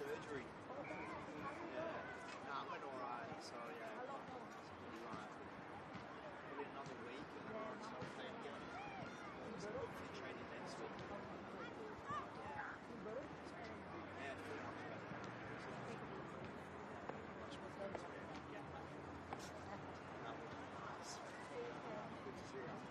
surgery. Yeah. Nah, it went alright. So yeah, it's probably another week and then I'll start playing again. So hopefully training next week. Yeah, feel much better. Much more fun to get back. That would be nice. Good to see that.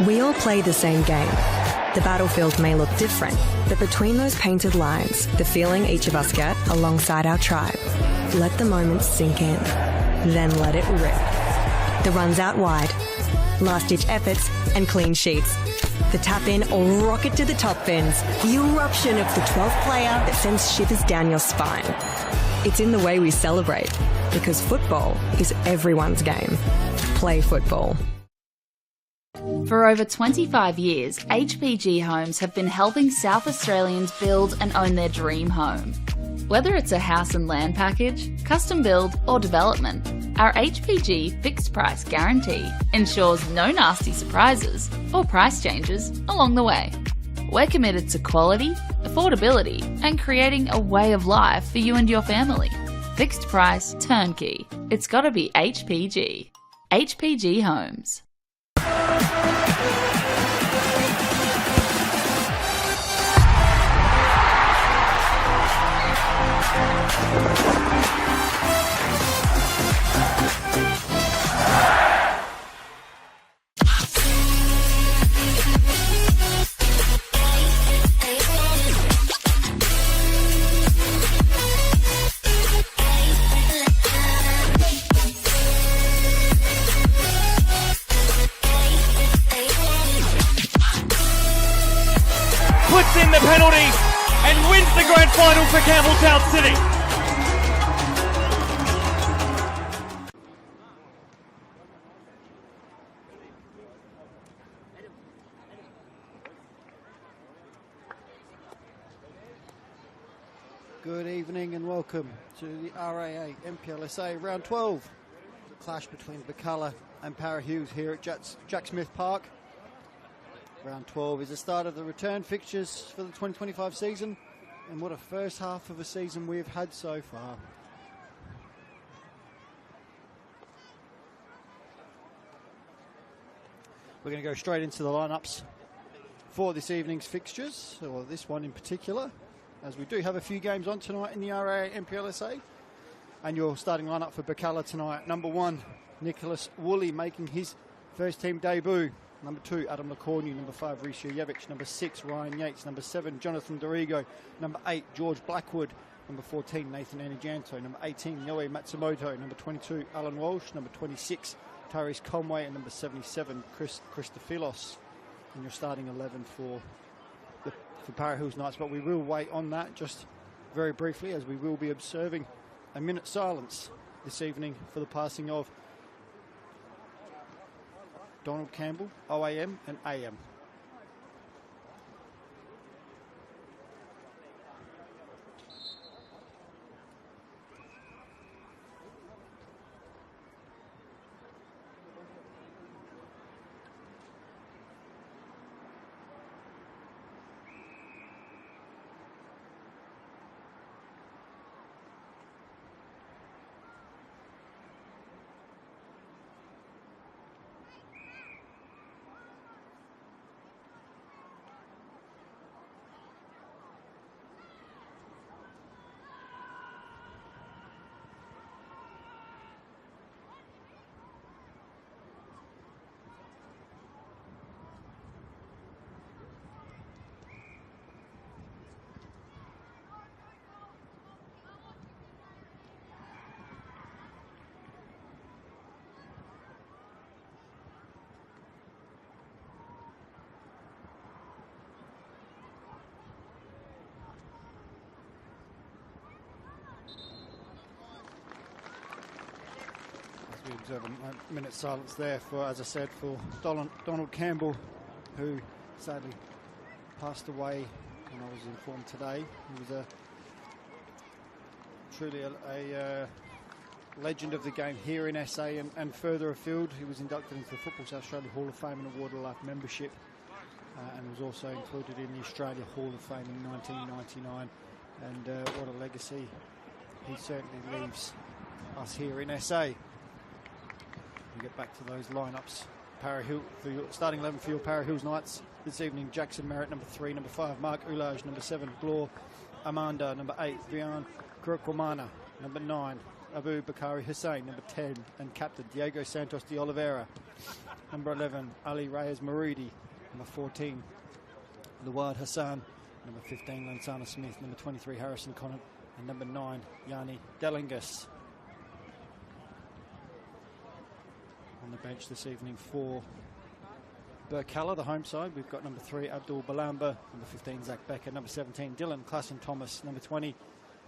We all play the same game. The battlefield may look different, but between those painted lines, the feeling each of us get alongside our tribe. Let the moment sink in, then let it rip. The runs out wide, last-ditch efforts and clean sheets. The tap-in or rocket to the top bins. The eruption of the 12th player that sends shivers down your spine. It's in the way we celebrate, because football is everyone's game. Play football. For over 25 years, HPG Homes have been helping South Australians build and own their dream home. Whether it's a house and land package, custom build or development, our HPG fixed price guarantee ensures no nasty surprises or price changes along the way. We're committed to quality, affordability and creating a way of life for you and your family. Fixed price turnkey. It's gotta be HPG. HPG Homes. Puts in the penalty and wins the grand final for Campbelltown City. Good evening and welcome to the RAA NPLSA Round 12. The clash between Birkalla and Para Hughes here at Jack Smith Park. Round 12 is the start of the return fixtures for the 2025 season, and what a first half of a season we've had so far. We're going to go straight into the lineups for this evening's fixtures, or this one in particular, as we do have a few games on tonight in the RAA NPLSA. And your starting lineup for Birkalla tonight: number 1, Nicholas Woolley making his first team debut. Number 2, Adam Lacornu. Number 5, Rishuyevich. Number 6, Ryan Yates. Number 7, Jonathan Dorigo. Number 8, George Blackwood. Number 14, Nathan Anijanto. Number 18, Yoe Matsumoto. Number 22, Alan Walsh. Number 26, Tyrese Conway. And number 77, Chris Christophilos. And your starting 11 for Para Hills Knights. But we will wait on that just very briefly, as we will be observing a minute silence this evening for the passing of Donald Campbell, OAM and AM. observe a minute's silence there for, as I said, for Donald Campbell, who sadly passed away when I was informed today. He was truly a legend of the game here in SA and further afield. He was inducted into the Football South Australia Hall of Fame and awarded a life membership, and was also included in the Australia Hall of Fame in 1999. And what a legacy he certainly leaves us here in SA. We get back to those lineups. Para Hill, for your starting 11 for your Para Hills Knights this evening: Jackson Merritt, number 3, number 5, Mark Ulage, number 7, Glor Amanda, number 8, Vian Kurkwamana, number 9, Abu Bakari Hussein, number 10, and captain Diego Santos de Oliveira, number 11, Ali Reyes Marudi, number 14, Luwad Hassan, number 15, Lansana Smith, number 23, Harrison Conant, and number 9, Yanni Delingus. On the bench this evening for Birkalla, the home side, we've got number 3, Abdul Balamba, number 15, Zach Becker, number 17, Dylan Klassen Thomas, number 20,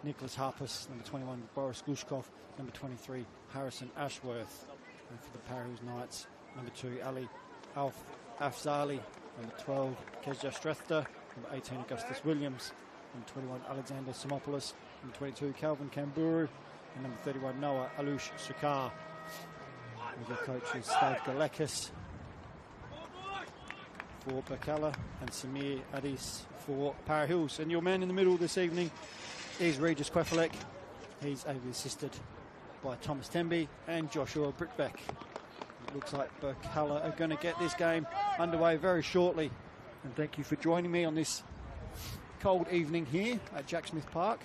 Nicholas Harpus, number 21, Boris Glushkov, number 23, Harrison Ashworth. And for the Para Hills Knights, number 2, Ali Afzali, number 12, Kezja Strethter, number 18, Augustus Williams, number 21, Alexander Simopoulos, number 22, Calvin Kamburu, and number 31, Noah Alush Sukar. With the coaches Stave Galekis for Birkalla and Samir Adis for Para Hills. And your man in the middle this evening is Regis Quefalek. He's ably assisted by Thomas Temby and Joshua Brickbeck. It looks like Birkalla are going to get this game underway very shortly. And thank you for joining me on this cold evening here at Jack Smith Park.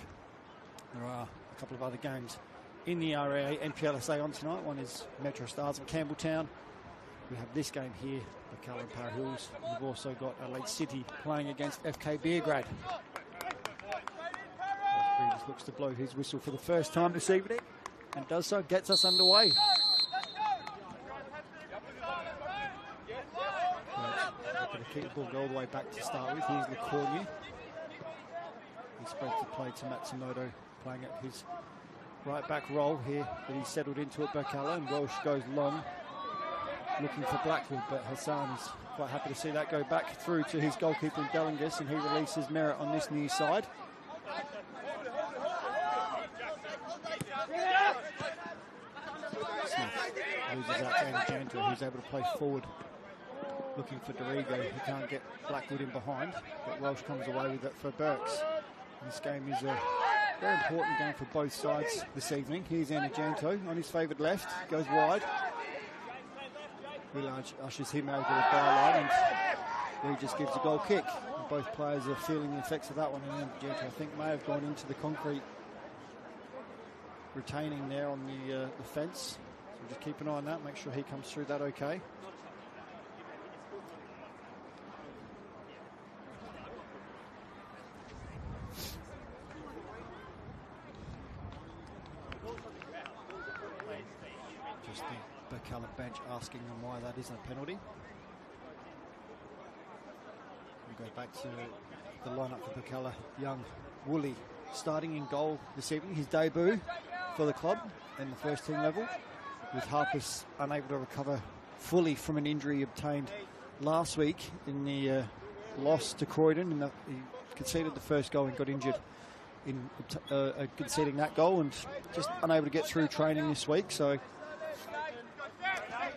There are a couple of other games in the RAA NPLSA on tonight. One is Metro Stars and Campbelltown. We have this game here, Birkalla and Para Hills. We've also got Adelaide City playing against FK Beergrad. Regis looks to blow his whistle for the first time this evening, and does so, gets us underway. Going to keep the ball all the way back to start with. Here's LeCornu. He spreads the play to Matsumoto, playing at his right back role here that he's settled into at Birkalla, and Walsh goes long looking for Blackwood, but Hassan is quite happy to see that go back through to his goalkeeper in Delingus, and he releases Merritt on this near side. Smith loses out to Anagento, who's able to play forward looking for Dorigo. He can't get Blackwood in behind, but Welsh comes away with it for Burks. This game is a very important game for both sides this evening. Here's Anagento on his favoured left, goes wide. Village ushers him over the byline, and Regis gives a goal kick. And both players are feeling the effects of that one, and Anagento, I think, may have gone into the concrete retaining there on the fence. So just keep an eye on that, make sure he comes through that okay. Birkalla bench asking them why that isn't a penalty. We go back to the lineup for Birkalla. Young Woolley starting in goal this evening, his debut for the club in the first team level, with Harpus unable to recover fully from an injury obtained last week in the loss to Croydon. He conceded the first goal and got injured in conceding that goal, and just unable to get through training this week. So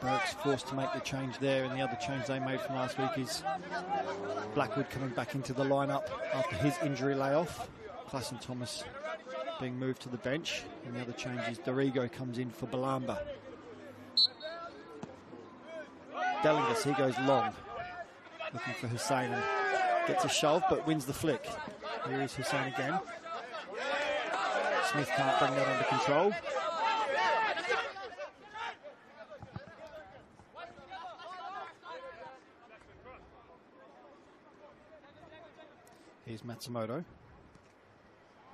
Burke's forced to make the change there, and the other change they made from last week is Blackwood coming back into the lineup after his injury layoff. Klassen Thomas being moved to the bench, and the other change is Dorigo comes in for Balamba. Delingus, he goes long, looking for Hussein, and gets a shove but wins the flick. Here is Hussein again. Smith can't bring that under control. Here's Matsumoto.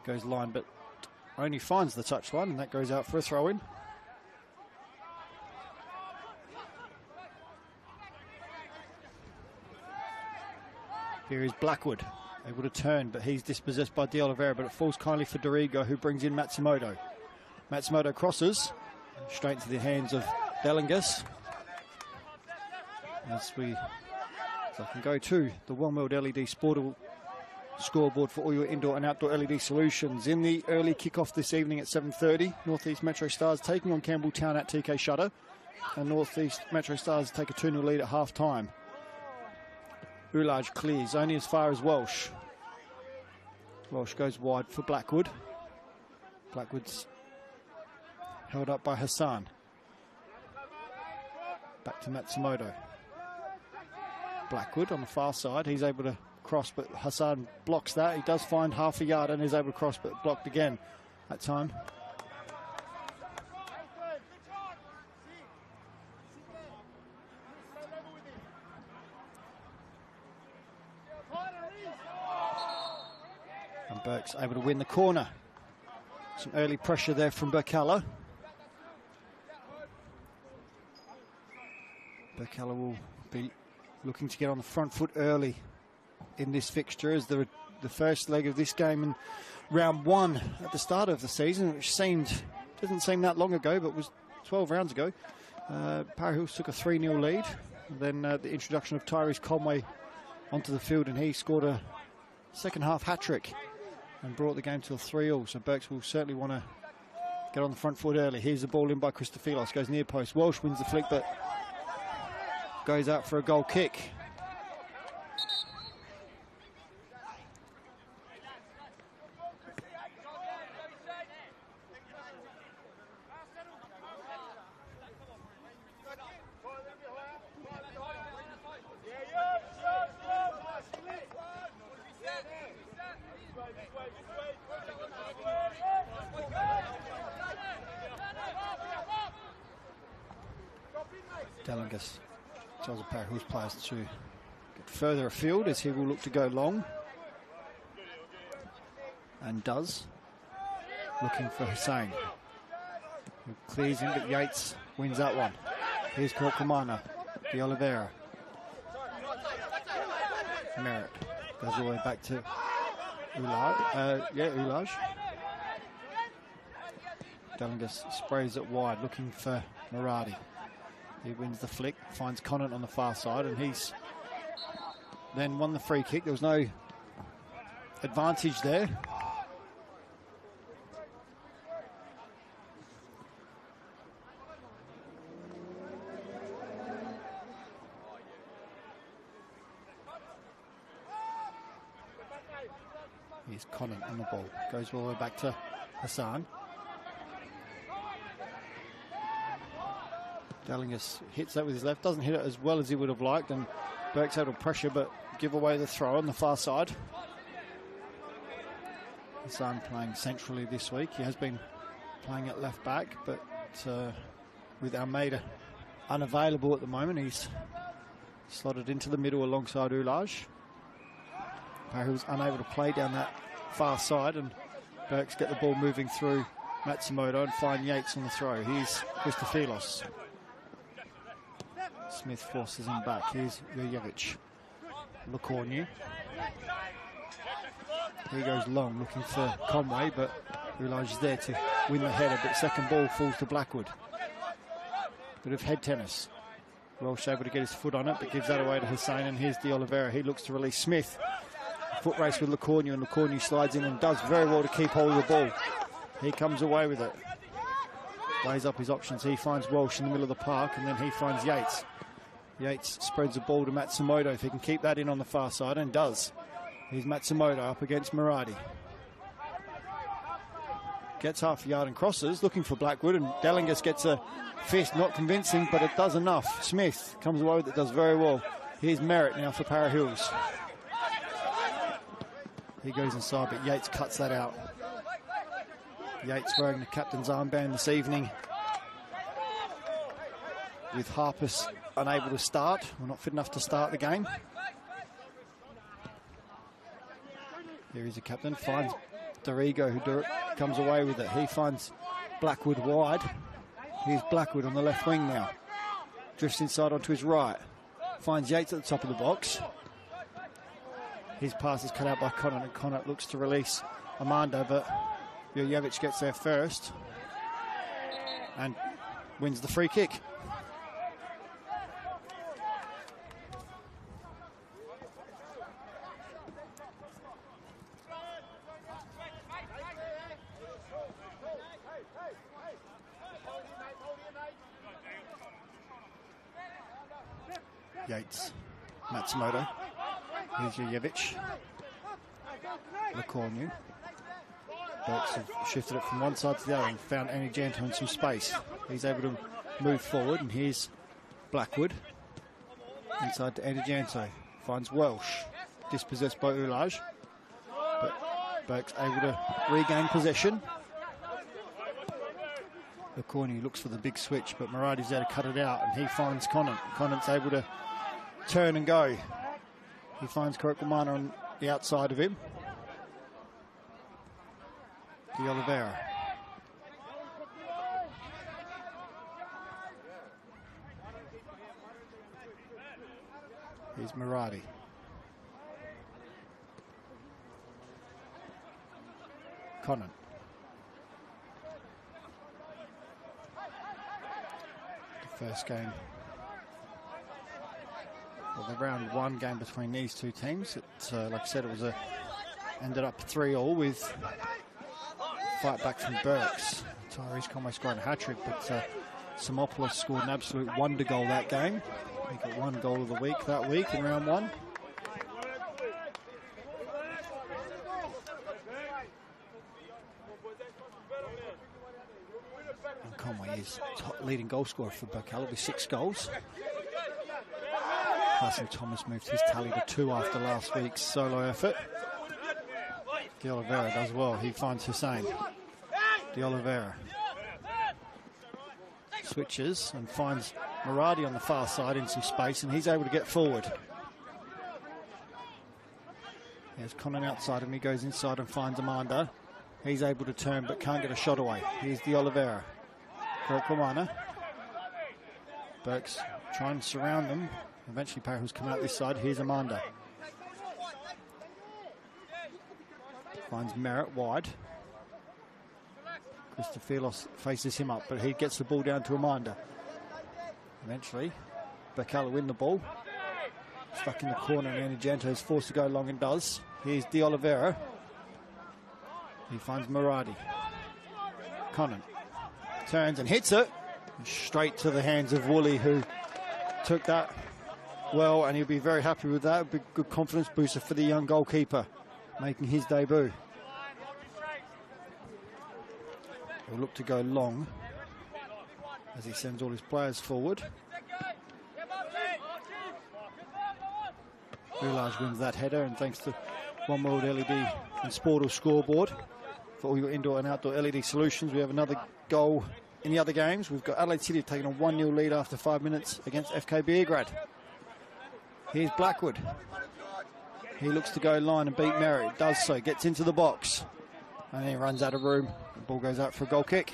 Goes line, but only finds the touchline, and that goes out for a throw-in. Here is Blackwood, able to turn, but he's dispossessed by De Oliveira, but it falls kindly for Dorigo, who brings in Matsumoto. Matsumoto crosses, Straight into the hands of Delingus. As I can go to the One World LED Sportable scoreboard for all your indoor and outdoor LED solutions. In the early kickoff this evening at 7:30, Northeast Metro Stars taking on Campbelltown at TK Shutter. And Northeast Metro Stars take a 2-0 lead at half time. Ullage clears only as far as Welsh. Welsh goes wide for Blackwood. Blackwood's held up by Hassan. Back to Matsumoto. Blackwood on the far side. He's able to cross, but Hassan blocks that. He does find half a yard and is able to cross, but blocked again that time. And Burke's able to win the corner. Some early pressure there from Birkalla. Birkalla will be looking to get on the front foot early in this fixture as the first leg of this game in round 1 at the start of the season, which doesn't seem that long ago, but was 12 rounds ago. Para Hills took a 3-0 lead. Then the introduction of Tyrese Conway onto the field, and he scored a second half hat-trick and brought the game to a 3-3. So Burks will certainly want to get on the front foot early. Here's the ball in by Christophilos, goes near post. Welsh wins the flick, but goes out for a goal kick. Delingus tells the Para Hills players to get further afield as he will look to go long. And does. Looking for Hussein. Who clears him, but Yates wins that one. Here's Korkamana, De Oliveira. Merritt goes all the way back to Ullage. Delingus sprays it wide, looking for Muradi. He wins the flick, finds Conant on the far side, and he's then won the free kick. There was no advantage there. Here's Conant on the ball. Goes all the way back to Hassan. Delingus hits that with his left, doesn't hit it as well as he would have liked, and Burke's able to pressure but give away the throw on the far side. Hassan playing centrally this week. He has been playing at left back, but with Almeida unavailable at the moment, he's slotted into the middle alongside Ullage. Para Hills unable to play down that far side, and Burke's get the ball moving through Matsumoto and find Yates on the throw. Here's Christophilos. Smith forces him back. Here's Jurjevic. Lacornu. He goes long, looking for Conway, but Ullage is there to win the header, but second ball falls to Blackwood. Bit of head tennis. Welsh able to get his foot on it, but gives that away to Hussein, and here's De Oliveira. He looks to release Smith. Foot race with Lacornu, and Lacornu slides in and does very well to keep hold of the ball. He comes away with it. Weighs up his options. He finds Welsh in the middle of the park, and then he finds Yates. Yates spreads the ball to Matsumoto if he can keep that in on the far side, and does. Here's Matsumoto up against Muradi. Gets half a yard and crosses, looking for Blackwood, and Delingus gets a fist, not convincing, but it does enough. Smith comes away with it, does very well. Here's Merritt now for Para Hills. He goes inside, but Yates cuts that out. Yates wearing the captain's armband this evening. With Harpus unable to start, or not fit enough to start the game. Here is the captain, finds Dorigo, who comes away with it. He finds Blackwood wide. Here's Blackwood on the left wing now. Drifts inside onto his right. Finds Yates at the top of the box. His pass is cut out by Conant, and Conant looks to release Amanda, but Jurjevic gets there first. And wins the free kick. Yates, Matsumoto, here's Jujevic, Lecornu. Burks have shifted it from one side to the other and found Enijanto in some space. He's able to move forward, and here's Blackwood. Inside to Enijanto, finds Welsh, dispossessed by Ulaj. But Burks able to regain possession. Lecornu looks for the big switch, but Muradi's there to cut it out, and he finds Conant. Conant's able to turn and go. He finds Korokumana on the outside of him. De Oliveira. Here's Muradi. Conant. The first game, well, the round one game between these two teams. Like I said, it was ended up 3-3 with fight back from Burks. Tyrese Conway scored a hat-trick, but Simopoulos scored an absolute wonder goal that game. He got one goal of the week that week in round one. And Conway is top leading goal scorer for Birkalla with 6 goals. Carson Thomas moved his tally to 2 after last week's solo effort. De Oliveira does well. He finds Hussein. De Oliveira switches and finds Muradi on the far side in some space, and he's able to get forward. There's Conant outside him. He goes inside and finds Amanda. He's able to turn but can't get a shot away. Here's De Oliveira. Korokumana. Burks trying to surround them. Eventually Parahus come out this side. Here's Amanda. Finds Merritt wide. Christophilos faces him up, but he gets the ball down to Amanda. Eventually, Birkalla win the ball. Stuck in the corner, and Enijanto is forced to go long and does. Here's De Oliveira. He finds Muradi. Conant turns and hits it. Straight to the hands of Woolley, who took that well, and he'll be very happy with that. Big, good confidence booster for the young goalkeeper, making his debut. He'll look to go long as he sends all his players forward. Ulaj wins that header, and thanks to One World LED and Sportal scoreboard for all your indoor and outdoor LED solutions, we have another goal in the other games. We've got Adelaide City taking a 1-0 lead after 5 minutes against FK Beograd. Here's Blackwood. He looks to go line and beat Merritt. Does so, gets into the box, and then he runs out of room. The ball goes out for a goal kick.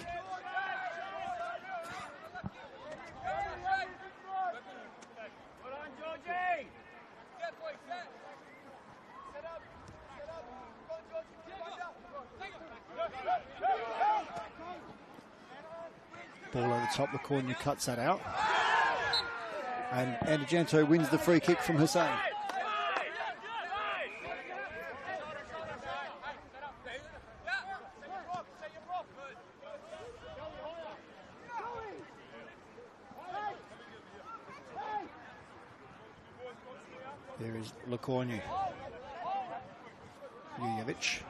Ball over the top, the corner cuts that out. And Enijanto wins the free kick from Hussein. There is Lecornu. Jujevic.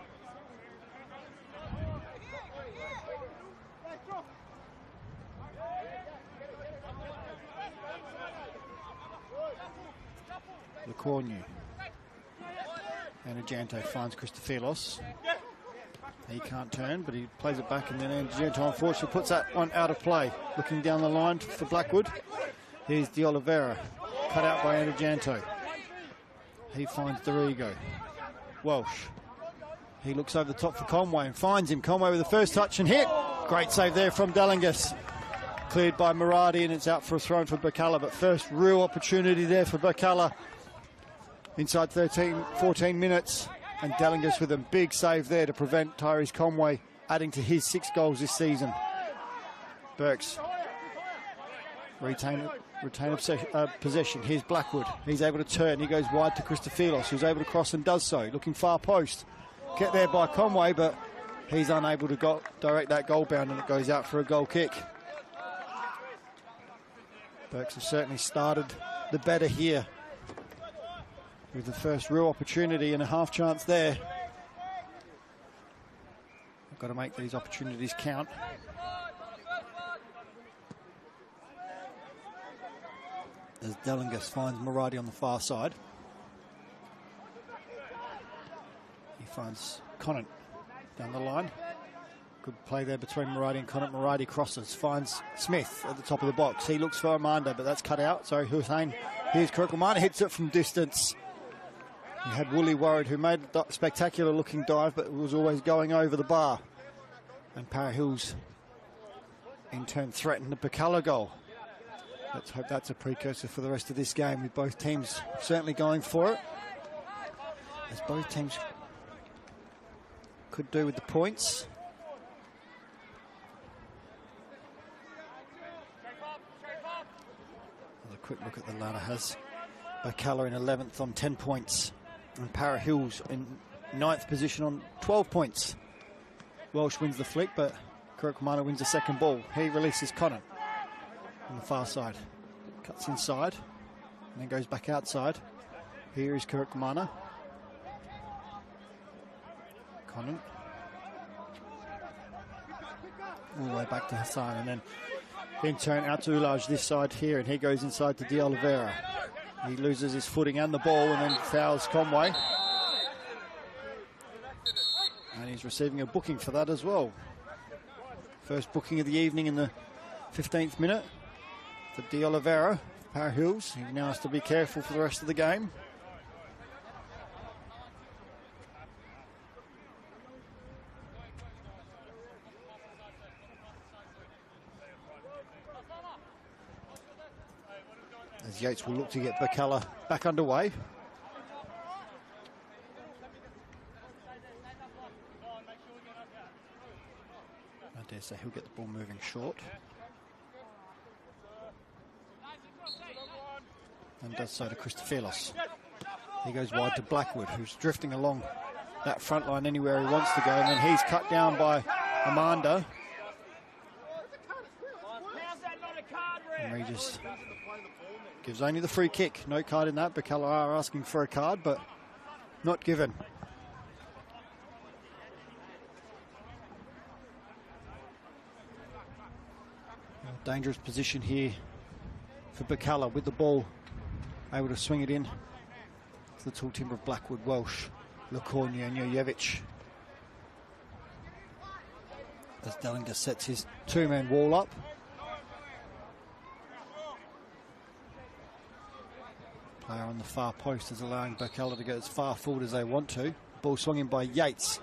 Lecornu. Enijanto finds Christophilos. He can't turn, but he plays it back, and then Enijanto unfortunately puts that one out of play. Looking down the line for Blackwood. Here's De Oliveira, cut out by Enijanto. He finds Dorigo. Welsh. He looks over the top for Conway and finds him. Conway with the first touch and hit. Great save there from Dalingas. Cleared by Muradi, and it's out for a throw for Birkalla, but first real opportunity there for Birkalla. Inside 14 minutes, and Dalingas with a big save there to prevent Tyrese Conway adding to his 6 goals this season. Burks retain possession. Here's Blackwood. He's able to turn. He goes wide to Christophilos, who's able to cross and does so. Looking far post. Get there by Conway, but he's unable to direct that goal bound, and it goes out for a goal kick. Berks have certainly started the better here with the first real opportunity and a half chance there. I've got to make these opportunities count. As Dellingus finds Moradi on the far side. He finds Conant down the line. Good play there between Moradi and Conant. Moradi crosses, finds Smith at the top of the box. He looks for Armando, but that's cut out. Sorry, Hussein. Here's Kirklemana, hits it from distance. He had Woolley worried, who made a spectacular looking dive, but was always going over the bar. And Para Hills in turn threatened the Birkalla goal. Let's hope that's a precursor for the rest of this game, with both teams certainly going for it, as both teams could do with the points. A quick look at the ladder has Birkalla in 11th on 10 points, and Para Hills in 9th position on 12 points. Welsh wins the flick, but Kirklemana wins the second ball. He releases Conant on the far side. Cuts inside and then goes back outside. Here is Kirklemana. Conant. All the way back to Hassan, and then in turn out to Ulaj this side here, and he goes inside to De Oliveira. He loses his footing and the ball, and then fouls Conway. And he's receiving a booking for that as well. First booking of the evening in the 15th minute for De Oliveira, Para Hills. He now has to be careful for the rest of the game. As Yates will look to get Birkalla back underway. I dare say he'll get the ball moving short. And does so to Christophilos. He goes wide to Blackwood, who's drifting along that front line anywhere he wants to go, and then he's cut down by Amanda. And Regis gives only the free kick. No card in that. Birkalla are asking for a card, but not given. Dangerous position here for Birkalla with the ball. Able to swing it in to the tall timber of Blackwood, Welsh, Lacornia and Jojevic. As Dellinger sets his two-man wall up. Player on the far post is allowing Birkalla to get as far forward as they want to. Ball swung in by Yates.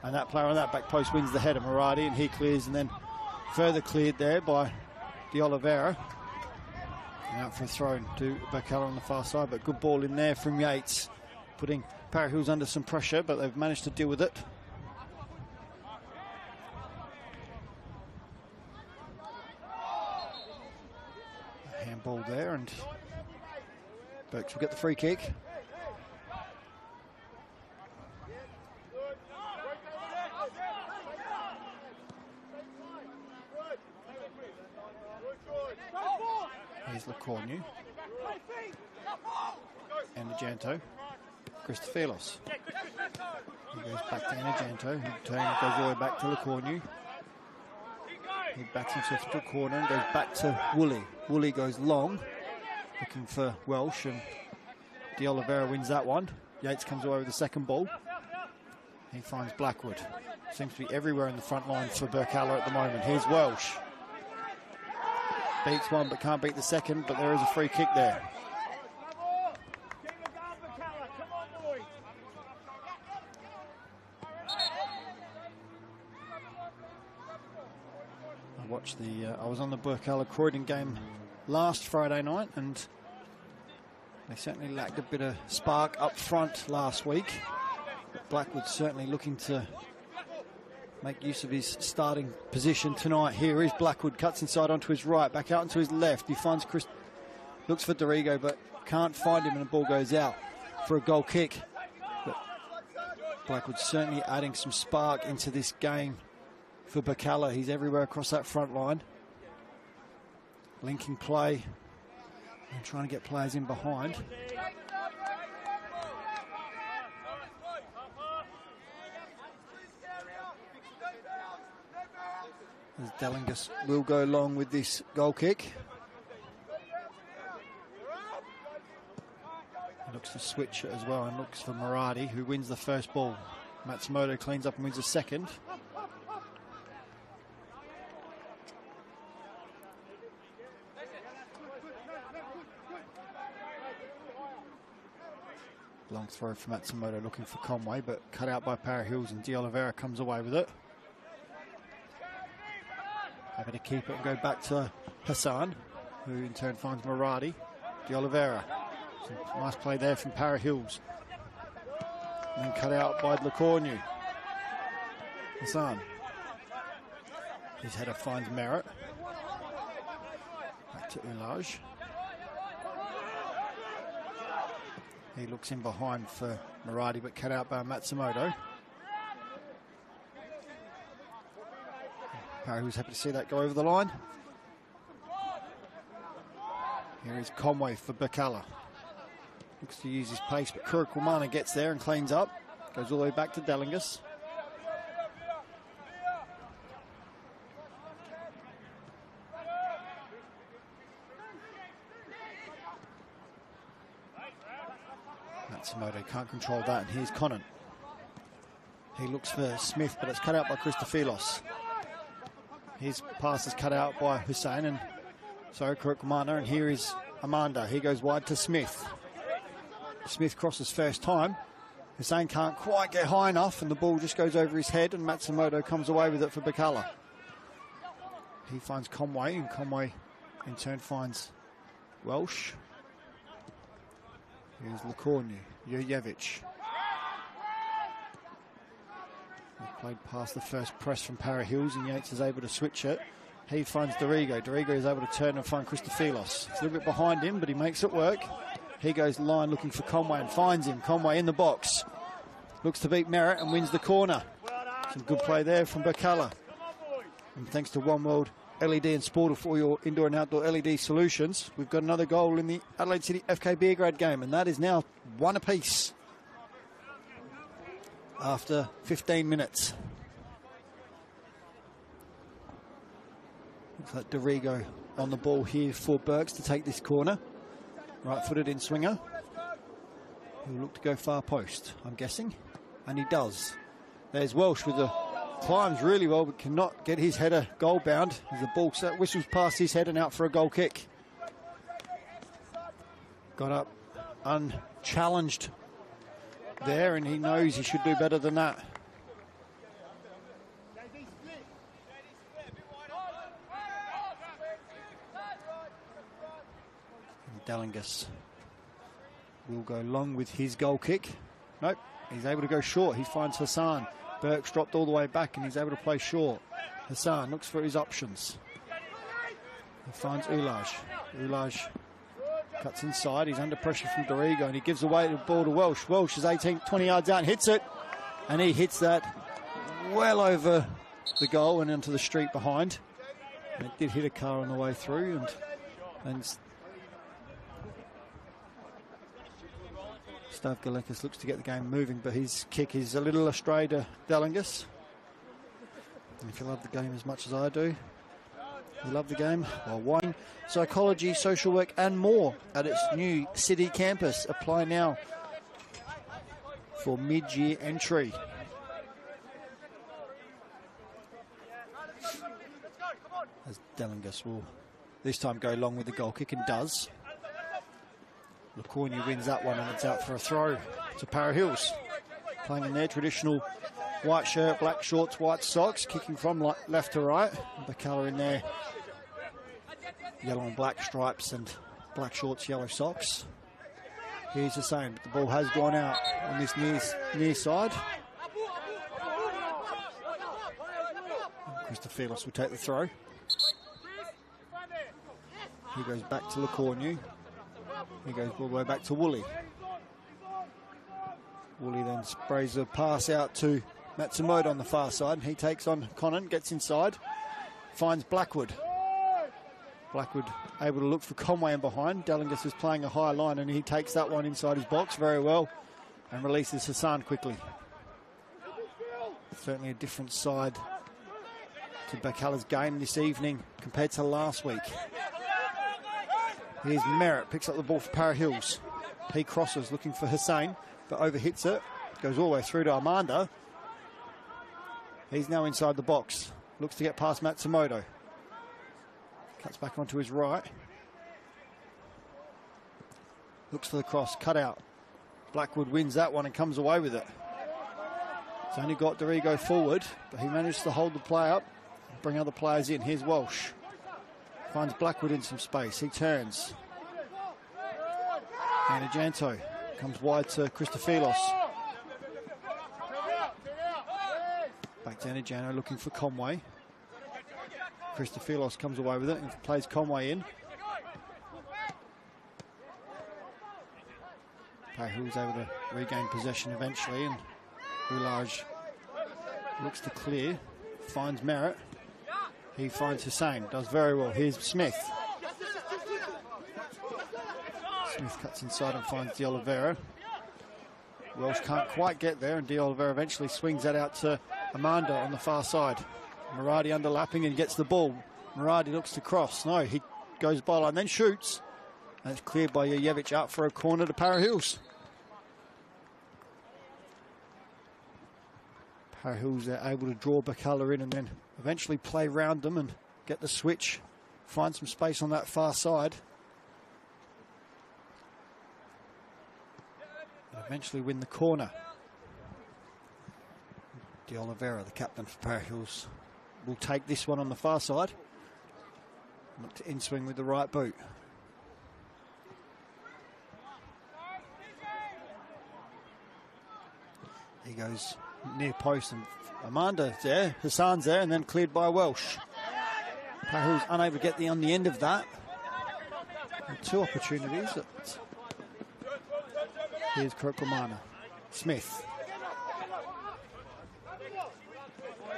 And that player on that back post wins the header, Moradi, and he clears, and then further cleared there by De Oliveira. And out for a throw to Birkalla on the far side, but good ball in there from Yates, putting Para Hills under some pressure, but they've managed to deal with it. A handball there, and Berks will get the free kick. Here's Lacornu. Enijanto. Christophilos. He goes back to Enijanto. He goes all the way back to Lacornu. He backs himself into a corner and goes back to Woolley. Woolley goes long, looking for Welsh, and De Oliveira wins that one. Yates comes away with the second ball. He finds Blackwood. Seems to be everywhere in the front line for Birkalla at the moment. Here's Welsh. Beats one but can't beat the second, but there is a free kick there. I was on the Birkalla-Croydon game last Friday night, and they certainly lacked a bit of spark up front last week. But Blackwood certainly looking to make use of his starting position tonight. Here is Blackwood, cuts inside onto his right, back out onto his left. He finds Chris, looks for Dorigo, but can't find him, and the ball goes out for a goal kick. But Blackwood certainly adding some spark into this game for Birkalla. He's everywhere across that front line. Linking play and trying to get players in behind. As Dellingus will go along with this goal kick. He looks to switch it as well and looks for Muradi, who wins the first ball. Matsumoto cleans up and wins the second. Long throw for Matsumoto, looking for Conway, but cut out by Para Hills, and De Oliveira comes away with it. Happy to keep it and go back to Hassan, who in turn finds Muradi. De Oliveira. Some nice play there from Para Hills. And then cut out by Lecornu. Hassan. His header finds Merritt. Back to Ulaj. He looks in behind for Muradi, but cut out by Matsumoto. Who's happy to see that go over the line. Here is Conway for Birkalla. Looks to use his pace, but Kurikwamana gets there and cleans up. Goes all the way back to Dellingus. Matsumoto can't control that, and here's Conant. He looks for Smith, but it's cut out by Christophilos. His pass is cut out by Hussein, and so Kurikwamana, and here is Amanda. He goes wide to Smith. Smith crosses first time. Hussein can't quite get high enough, and the ball just goes over his head, and Matsumoto comes away with it for Birkalla. He finds Conway, and Conway in turn finds Welsh. Here's Lecornu, Jurjevic. Played past the first press from Para Hills, and Yates is able to switch it. He finds Dorigo. Dorigo is able to turn and find Christophilos. It's a little bit behind him, but he makes it work. He goes line looking for Conway and finds him. Conway in the box. Looks to beat Merritt and wins the corner. Some good play there from Birkalla. And thanks to One World LED and Sportal for your indoor and outdoor LED solutions, we've got another goal in the Adelaide City FK Beergrade game, and that is now one apiece after 15 minutes. Looks like Dorigo on the ball here for Burks to take this corner. Right-footed in swinger. He'll look to go far post, I'm guessing, and he does. There's Welsh with the climbs really well, but cannot get his header goal bound as the ball whistles past his head and out for a goal kick. Got up unchallenged there, and he knows he should do better than that. And Dellingus will go long with his goal kick. Nope, he's able to go short. He finds Hassan. Burke's dropped all the way back, and he's able to play short. Hassan looks for his options. He finds Ulaj. Ulaj cuts inside. He's under pressure from Dorigo, and he gives away the ball to Welsh. Welsh is 20 yards out and hits it. And he hits that well over the goal and into the street behind. And it did hit a car on the way through. And Stav Galekis looks to get the game moving, but his kick is a little astray to Dellingus. And if you love the game as much as I do, you love the game, well, wine, psychology, social work and more at its new city campus. Apply now for mid-year entry. As Dellingus will this time go long with the goal kick, and does. Lecornu wins that one, and it's out for a throw to Para Hills. Playing in their traditional white shirt, black shorts, white socks, kicking from left to right. Birkalla in there, yellow and black stripes and black shorts, yellow socks. Here's the same, but the ball has gone out on this near side. Christofilos will take the throw. He goes back to Lacornu. He goes all the way back to Woolley. Woolley then sprays a pass out to Matsumoto on the far side. He takes on Connon, gets inside, finds Blackwood. Blackwood able to look for Conway in behind. Dellingus is playing a high line and he takes that one inside his box very well and releases Hassan quickly. Certainly a different side to Birkalla's game this evening compared to last week. Here's Merritt, picks up the ball for Para Hills. He crosses looking for Hussein, but overhits it. Goes all the way through to Armanda. He's now inside the box. Looks to get past Matsumoto. Cuts back onto his right. Looks for the cross, cut out. Blackwood wins that one and comes away with it. He's only got Dorigo forward, but he managed to hold the play up and bring other players in. Here's Walsh. Finds Blackwood in some space. He turns. And Ajanto comes wide to Christofilos. Back to Ajanto looking for Conway. Christofilos comes away with it and plays Conway in. Pahul's able to regain possession eventually, and Roulage looks to clear, finds Merritt. He finds Hussein, does very well. Here's Smith. Smith cuts inside and finds De Oliveira. Welsh can't quite get there, and De Oliveira eventually swings that out to Amanda on the far side. Muradi underlapping and gets the ball. Muradi looks to cross. No, he goes by line, then shoots. And it's cleared by Jurjevic out for a corner to Para Hills. Para Hills are able to draw Birkalla in and then eventually play round them and get the switch. Find some space on that far side. And eventually win the corner. De Oliveira, the captain for Para Hills, will take this one on the far side. Look to in-swing with the right boot. He goes near post and Amanda's there, Hassan's there, and then cleared by Welsh. Pahul's unable to get on the end of that. And two opportunities. Here's Krokomana. Smith.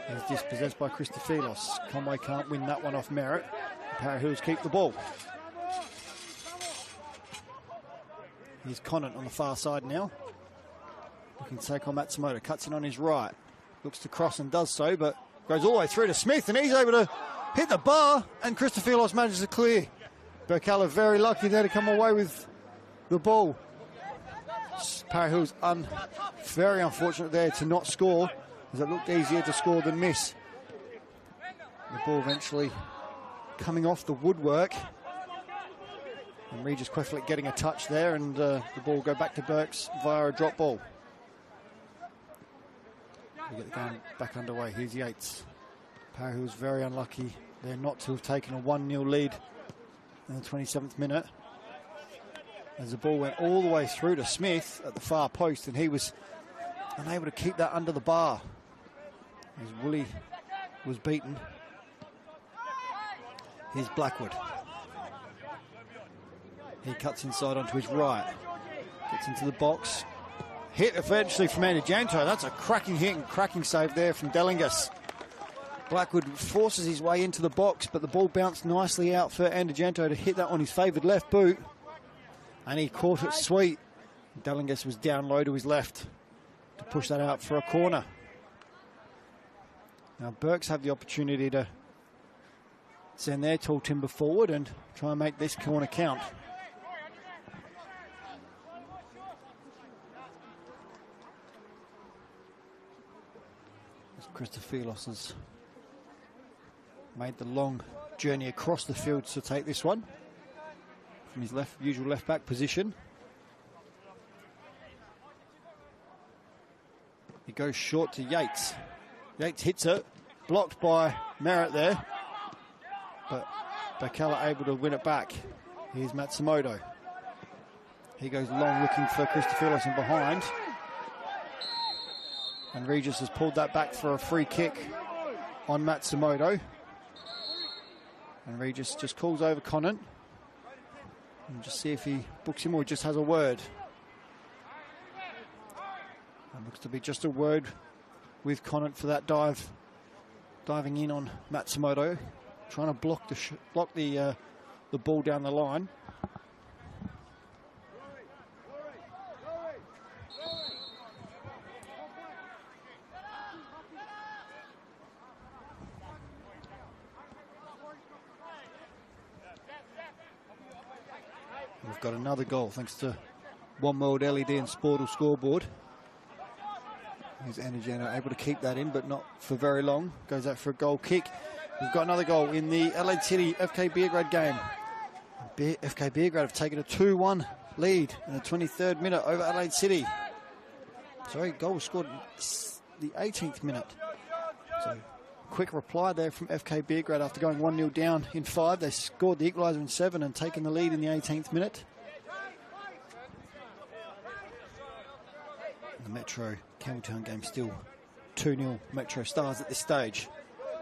He's dispossessed by Christofilos. Conway can't win that one off Merritt. Para Hills keep the ball. Here's Conant on the far side now. Looking to take on Matsumoto. Cuts in on his right. Looks to cross and does so, but goes all the way through to Smith, and he's able to hit the bar, and Christofilos manages to clear. Birkalla very lucky there to come away with the ball. Para Hills very unfortunate there to not score, as it looked easier to score than miss. The ball eventually coming off the woodwork. And Regis Quefflet getting a touch there, and the ball will go back to Burks via a drop ball. We get the game back underway. Here's Yates. Para Hills very unlucky there not to have taken a 1-0 lead in the 27th minute. As the ball went all the way through to Smith at the far post, and he was unable to keep that under the bar as Woolley was beaten. Here's Blackwood. He cuts inside onto his right. Gets into the box. Hit eventually from Anajanto. That's a cracking hit and cracking save there from Dellingus. Blackwood forces his way into the box, but the ball bounced nicely out for Anajanto to hit that on his favoured left boot. And he caught it sweet. Dellingus was down low to his left to push that out for a corner. Now Burks have the opportunity to send their tall timber forward and try and make this corner count. Christofilos has made the long journey across the field to take this one from his usual left back position. He goes short to Yates. Yates hits it, blocked by Merritt there, but Birkalla able to win it back. Here's Matsumoto. He goes long looking for Christofilos in behind. And Regis has pulled that back for a free kick on Matsumoto. And Regis just calls over Conant. And just see if he books him or just has a word. And looks to be just a word with Conant for that diving in on Matsumoto, trying to block the ball down the line. We've got another goal thanks to One World LED and Sportal scoreboard. Here's Energeno able to keep that in, but not for very long. Goes out for a goal kick. We've got another goal in the Adelaide City FK Beergrad game. FK Beergrad have taken a 2-1 lead in the 23rd minute over Adelaide City. Sorry, goal was scored in the 18th minute. So quick reply there from FK Beergrad after going 1-0 down in 5. They scored the equaliser in 7 and taken the lead in the 18th minute. The Metro Campbelltown game still 2-0 Metro Stars at this stage.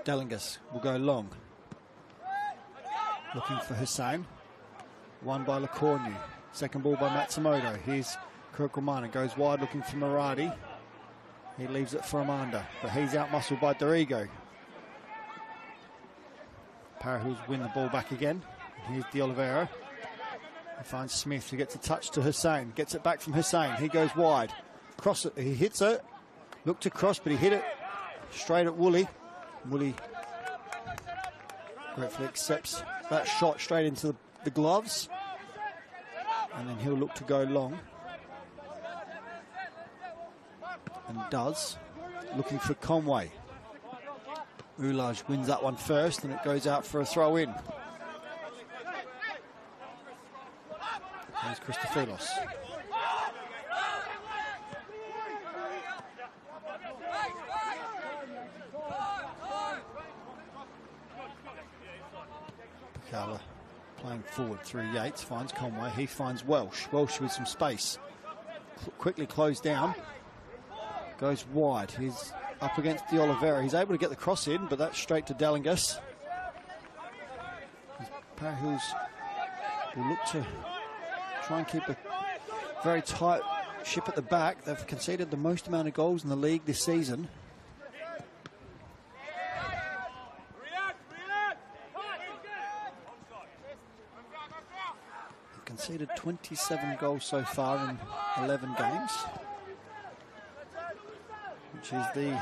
Dellingus will go long. Looking for Hussain. Won by Lacornu. Second ball by Matsumoto. Here's Kurukumana. Goes wide looking for Maradi. He leaves it for Amanda, but he's out-muscled by Dorigo. Parahills win the ball back again. Here's De Oliveira. He finds Smith, who gets a touch to Hussain. Gets it back from Hussain. He goes wide. Cross it. He hits it. Looked to cross, but he hit it straight at Woolley. Woolley gratefully accepts that shot straight into the gloves. And then he'll look to go long. And does. Looking for Conway. Ulaj wins that one first, and it goes out for a throw-in. There's Christophilos. Birkalla playing forward through Yates, finds Conway, he finds Welsh. Welsh with some space. Quickly closed down. Goes wide. He's up against De Oliveira. He's able to get the cross in, but that's straight to Dellingus. Parahills will look to try and keep a very tight ship at the back. They've conceded the most amount of goals in the league this season. They've conceded 27 goals so far in 11 games. Which is the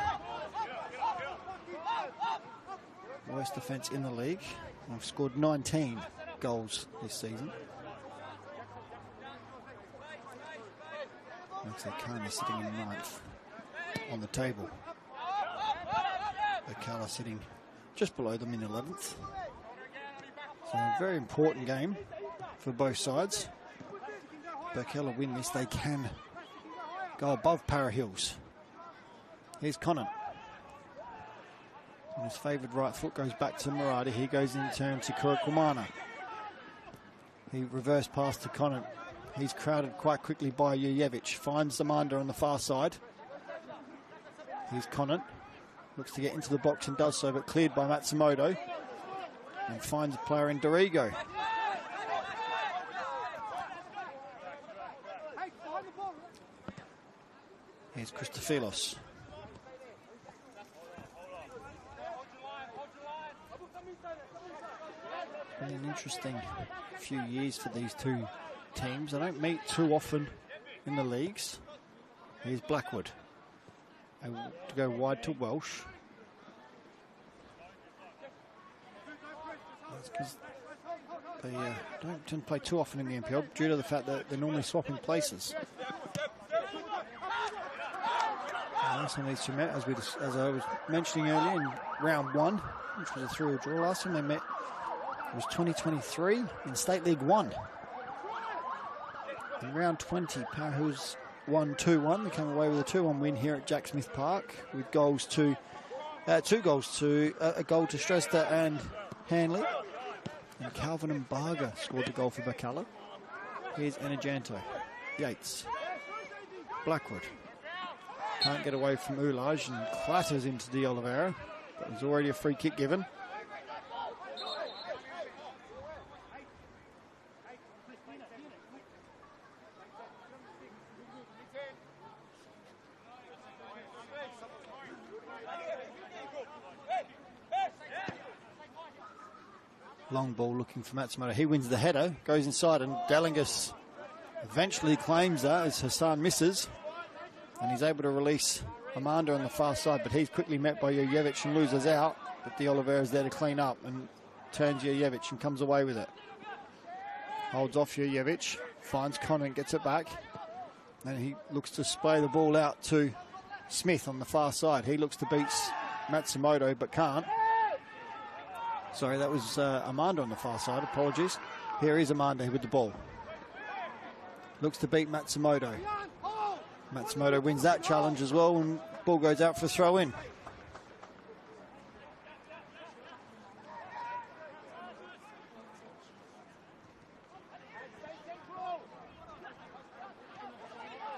worst defence in the league. They've scored 19 goals this season. They're currently sitting in 9th on the table. Birkalla sitting just below them in 11th. So a very important game for both sides. Birkalla win this, they can go above Parahills. Here's Conant. And his favoured right foot goes back to Maradi. He goes in turn to Kurukumana. He reverse pass to Conant. He's crowded quite quickly by Jurjevic. Finds Zamanda on the far side. Here's Conant. Looks to get into the box and does so, but cleared by Matsumoto. And finds a player in Dorigo. Here's Christophilos. Been an interesting few years for these two teams. They don't meet too often in the leagues. Here's Blackwood. Able to go wide to Welsh. That's because they don't tend to play too often in the NPL due to the fact that they're normally swapping places. Last time these two met, as I was mentioning earlier, in round 1, which was a 3-3 draw. Last time they met was 2023 in State League 1. In round 20, Parahills won 2-1. They came away with a 2-1 win here at Jack Smith Park with a goal to Stresta and Hanley. And Calvin and Barger scored the goal for Birkalla. Here's Energanto. Yates. Blackwood. Can't get away from Ulaj and clatters into De Oliveira. But there's already a free kick given. Long ball looking for Matsumoto. He wins the header, goes inside, and Dalingus eventually claims that as Hassan misses. And he's able to release Amanda on the far side, but he's quickly met by Jojevic and loses out. But De Oliveira's there to clean up and turns Jojevic and comes away with it. Holds off Jojevic, finds Conant, gets it back. And he looks to spray the ball out to Smith on the far side. He looks to beat Matsumoto, but can't. Sorry, that was Amanda on the far side, apologies. Here is Amanda with the ball. Looks to beat Matsumoto. Matsumoto wins that challenge as well, and ball goes out for a throw in.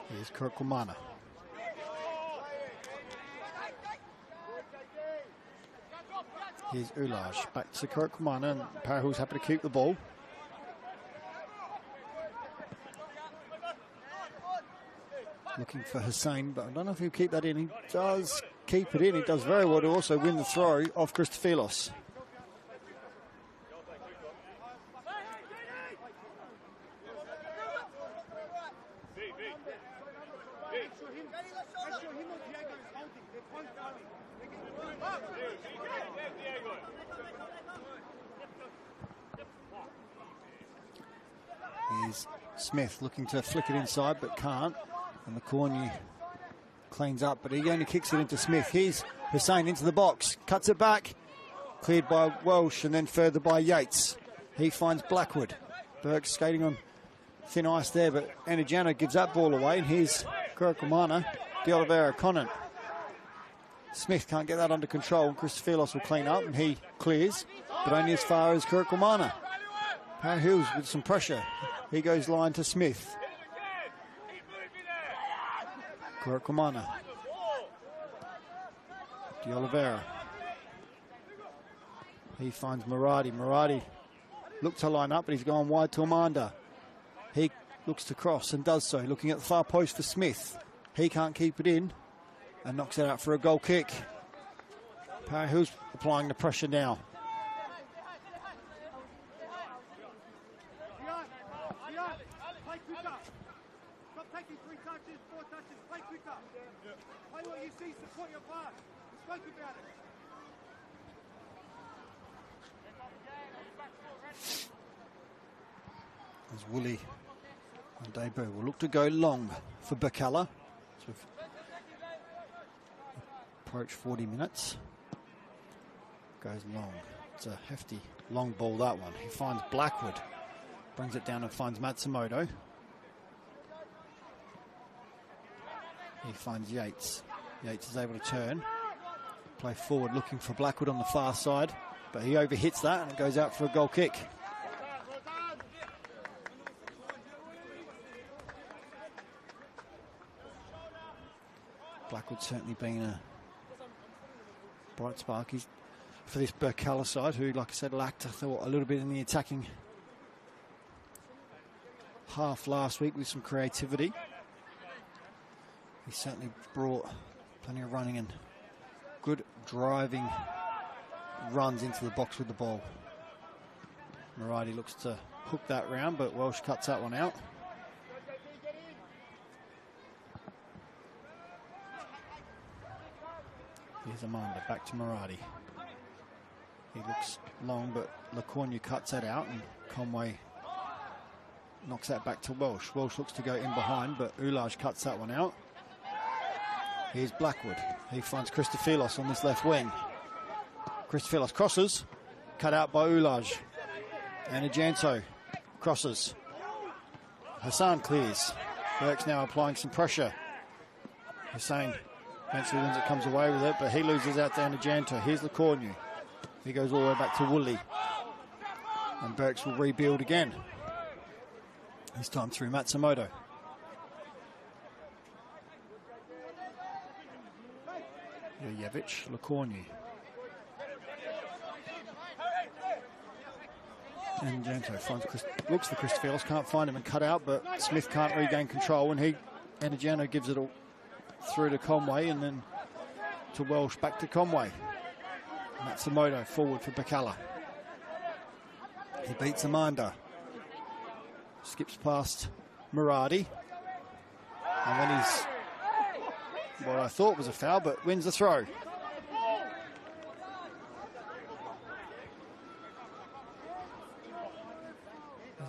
Here's Kurkumana. Here's Ulaj, back to Kurkumana, and Parahu's happy to keep the ball. Looking for Hussein, but I don't know if he'll keep that in. He does keep it in. He does very well to also win the throw off Christophilos. Here's Smith looking to flick it inside, but can't. And the corner cleans up, but he only kicks it into Smith. Here's Hussein into the box, cuts it back, cleared by Welsh and then further by Yates. He finds Blackwood. Burke skating on thin ice there, but Enajano gives that ball away. And here's Kurkumana, De Oliveira, Conant. Smith can't get that under control. Christophilos will clean up and he clears, but only as far as Kurkumana. Power Hills with some pressure. He goes line to Smith. Kurkumana. De Oliveira. He finds Muradi. Muradi looked to line up, but he's gone wide to Amanda. He looks to cross and does so, looking at the far post for Smith. He can't keep it in and knocks it out for a goal kick. Power Hills applying the pressure now. As Woolley on debut will look to go long for Birkalla. So we've approached 40 minutes. Goes long. It's a hefty long ball, that one. He finds Blackwood. Brings it down and finds Matsumoto. He finds Yates. Yates is able to turn. Play forward looking for Blackwood on the far side. But he overhits that and it goes out for a goal kick. Blackwood's certainly been a bright spark for this Birkalla side, who, like I said, lacked, I thought, a little bit in the attacking half last week with some creativity. He certainly brought plenty of running and good driving runs into the box with the ball. Muradi looks to hook that round, but Welsh cuts that one out. Here's Amanda, back to Muradi. He looks long, but Lacornu cuts that out, and Conway knocks that back to Welsh. Welsh looks to go in behind, but Ulaj cuts that one out. Here's Blackwood. He finds Christophilos on this left wing. Christophilos crosses, cut out by Ulaj. And Ajanto crosses. Hassan clears. Burke's now applying some pressure. Hussein eventually wins it, comes away with it, but he loses out down to Janto. Here's Lacornu. He goes all the way back to Woolley. And Burks will rebuild again. This time through Matsumoto. Jojevic, Lacornu. And Janto looks for Christophilos, can't find him and cut out, but Smith can't regain control, and Janto gives it all through to Conway, and then to Welsh, back to Conway. Matsumoto forward for Birkalla. He beats Amanda. Skips past Muradi. And then he's what I thought was a foul, but wins the throw.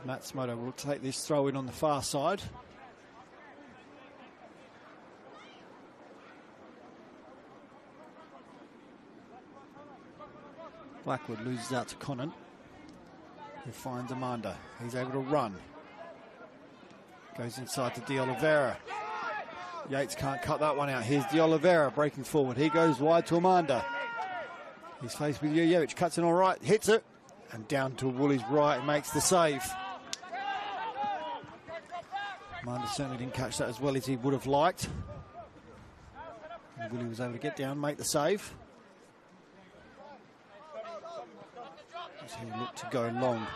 Matsumoto will take this throw in on the far side. Blackwood loses out to Conant, who finds Amanda. He's able to run. Goes inside to De Oliveira. Yates can't cut that one out. Here's De Oliveira breaking forward. He goes wide to Amanda. He's faced with Jurjevic, cuts in all right, hits it, and down to Woolley's right and makes the save. Amanda certainly didn't catch that as well as he would have liked. And Woolley was able to get down, make the save. As he looked to go long.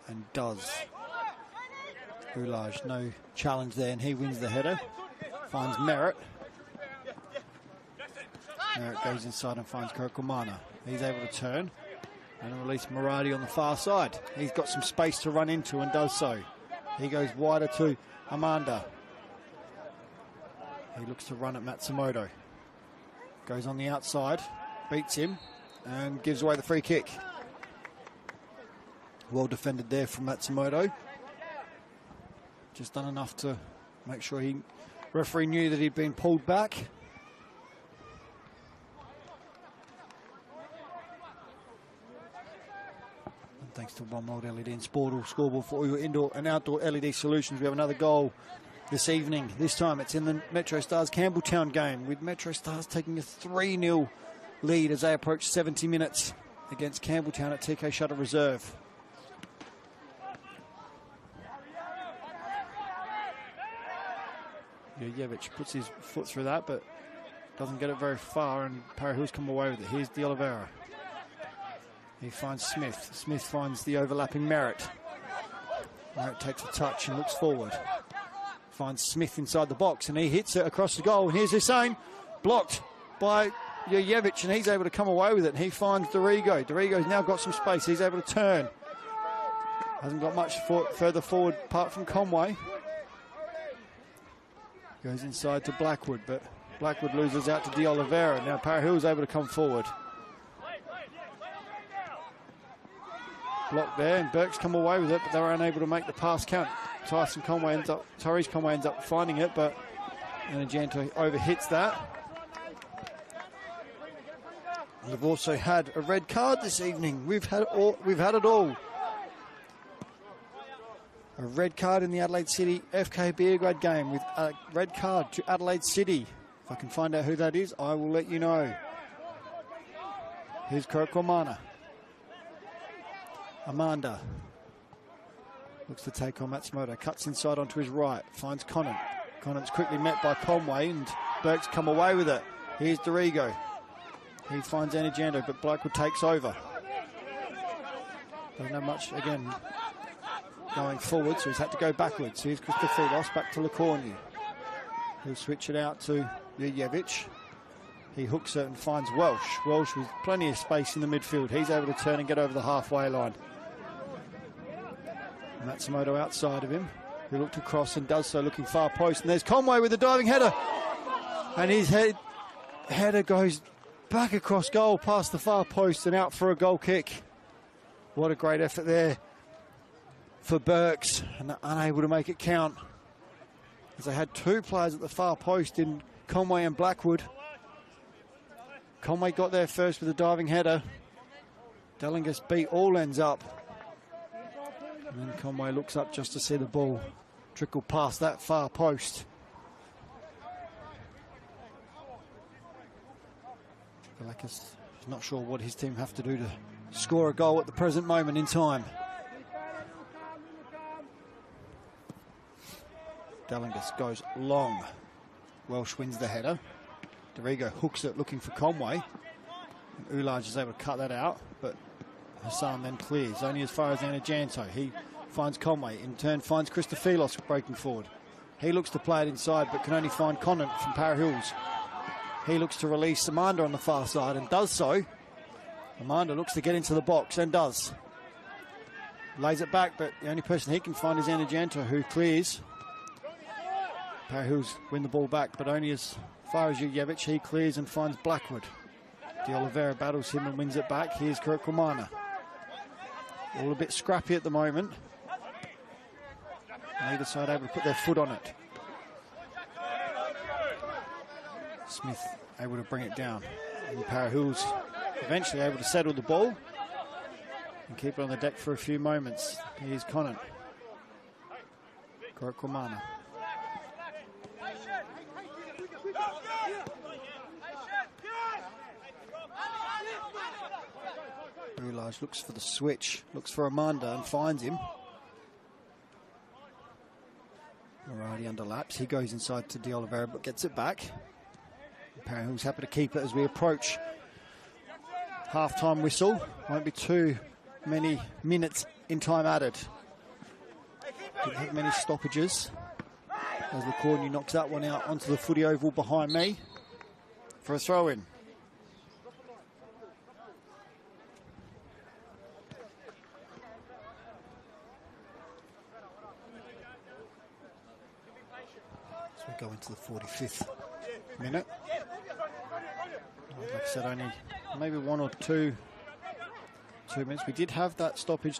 And does. Boulage, no challenge there, and he wins the header. Finds Merritt. Merritt goes inside and finds Kokomana. He's able to turn and release Muradi on the far side. He's got some space to run into and does so. He goes wider to Amanda. He looks to run at Matsumoto. Goes on the outside, beats him, and gives away the free kick. Well defended there from Matsumoto. Just done enough to make sure referee knew that he'd been pulled back. And thanks to One World LED and Sportal scoreboard for all your indoor and outdoor LED solutions. We have another goal this evening. This time it's in the Metro Stars Campbelltown game, with Metro Stars taking a 3-0 lead as they approach 70 minutes against Campbelltown at TK Shuttle Reserve. Jurjevic puts his foot through that, but doesn't get it very far, and Parahill's come away with it. Here's De Oliveira. He finds Smith. Smith finds the overlapping Merritt. Merritt takes a touch and looks forward. Finds Smith inside the box, and he hits it across the goal. And here's Hussein, blocked by Jurjevic, and he's able to come away with it. And he finds Dorigo. Dorigo's now got some space. He's able to turn. Hasn't got much further forward apart from Conway. Goes inside to Blackwood, but Blackwood loses out to De Oliveira. Now Parahill's able to come forward. Blocked there, and Burke's come away with it, but they were unable to make the pass count. Tyrese Conway ends up finding it, but Janto overhits that. We've also had a red card this evening. We've had it all. A red card in the Adelaide City FK Beergrad game, with a red card to Adelaide City. If I can find out who that is, I will let you know. Here's Kokomana. Amanda looks to take on Matsumoto, cuts inside onto his right, finds Conant. Conant's quickly met by Conway, and Burke's come away with it. Here's Dorigo. He finds Janto, but Blackwood takes over. Doesn't have much, again, going forward, so he's had to go backwards. Here's Christophilos back to Lecornu. He'll switch it out to Jurjevic. He hooks it and finds Welsh. Welsh with plenty of space in the midfield. He's able to turn and get over the halfway line. Matsumoto outside of him. He looked across and does so, looking far post. And there's Conway with the diving header. And his header goes back across goal past the far post and out for a goal kick. What a great effort there for Burks, and unable to make it count, as they had two players at the far post in Conway and Blackwood. Conway got there first with a diving header. Dellingus beat all ends up. And then Conway looks up just to see the ball trickle past that far post. Dellingus is not sure what his team have to do to score a goal at the present moment in time. Dellingus goes long. Welsh wins the header. Dorigo hooks it looking for Conway. And Ulage is able to cut that out, but Hassan then clears, only as far as Anajanto. He finds Conway, in turn finds Christophilos breaking forward. He looks to play it inside, but can only find Conant from Para Hills. He looks to release Amanda on the far side and does so. Amanda looks to get into the box and does. Lays it back, but the only person he can find is Anajanto, who clears. Para Hills win the ball back, but only as far as Jurjevic. He clears and finds Blackwood. De Oliveira battles him and wins it back. Here's Kirkwamana. All a bit scrappy at the moment. Neither side able to put their foot on it. Smith able to bring it down. And Para Hills eventually able to settle the ball and keep it on the deck for a few moments. Here's Conant. Kirkwamana. Rulage looks for the switch, looks for Amanda and finds him. Moradi underlaps, he goes inside to De Oliveira but gets it back. Para Hills happy to keep it as we approach half-time whistle. Won't be too many minutes in time added. Didn't have many stoppages as Lacornu knocks that one out onto the footy oval behind me for a throw-in. Go into the 45th minute. Like I said, only maybe 1 or 2 minutes. We did have that stoppage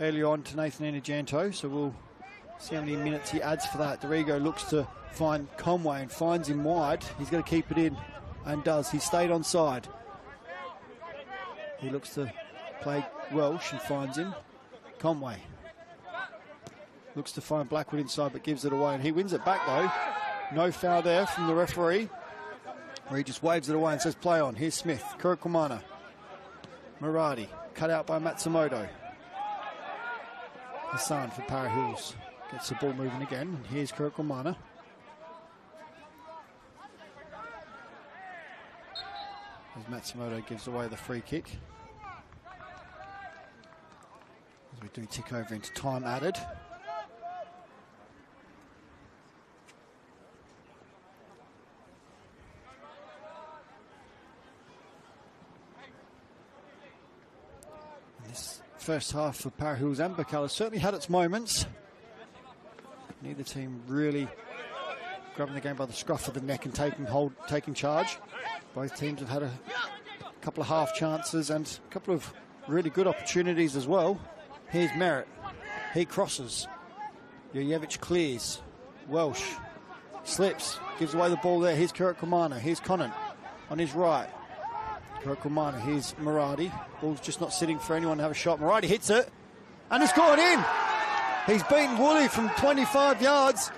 early on to Nathan Anajanto, so we'll see how many minutes he adds for that. Dorigo looks to find Conway and finds him wide. He's got to keep it in and does. He stayed on side. He looks to play Welsh and finds him. Conway looks to find Blackwood inside but gives it away, and he wins it back though. No foul there from the referee, where he just waves it away and says play on. Here's Smith, Kirkwamana, Moradi, cut out by Matsumoto. Hassan for Para Hills gets the ball moving again, and here's Kirkwamana. As Matsumoto gives away the free kick. As we do tick over into time added. First half for Para Hills and Birkalla certainly had its moments. Neither team really grabbing the game by the scruff of the neck and taking charge. Both teams have had a couple of half chances and a couple of really good opportunities as well. Here's Merritt. He crosses. Jurjevic clears. Welsh slips, gives away the ball there. Here's Kirkwamana. Here's Conant on his right. Kirkwamana, here's Moradi. Ball's just not sitting for anyone to have a shot. Moradi hits it, and it's gone in. He's beaten Woolley from 25 yards,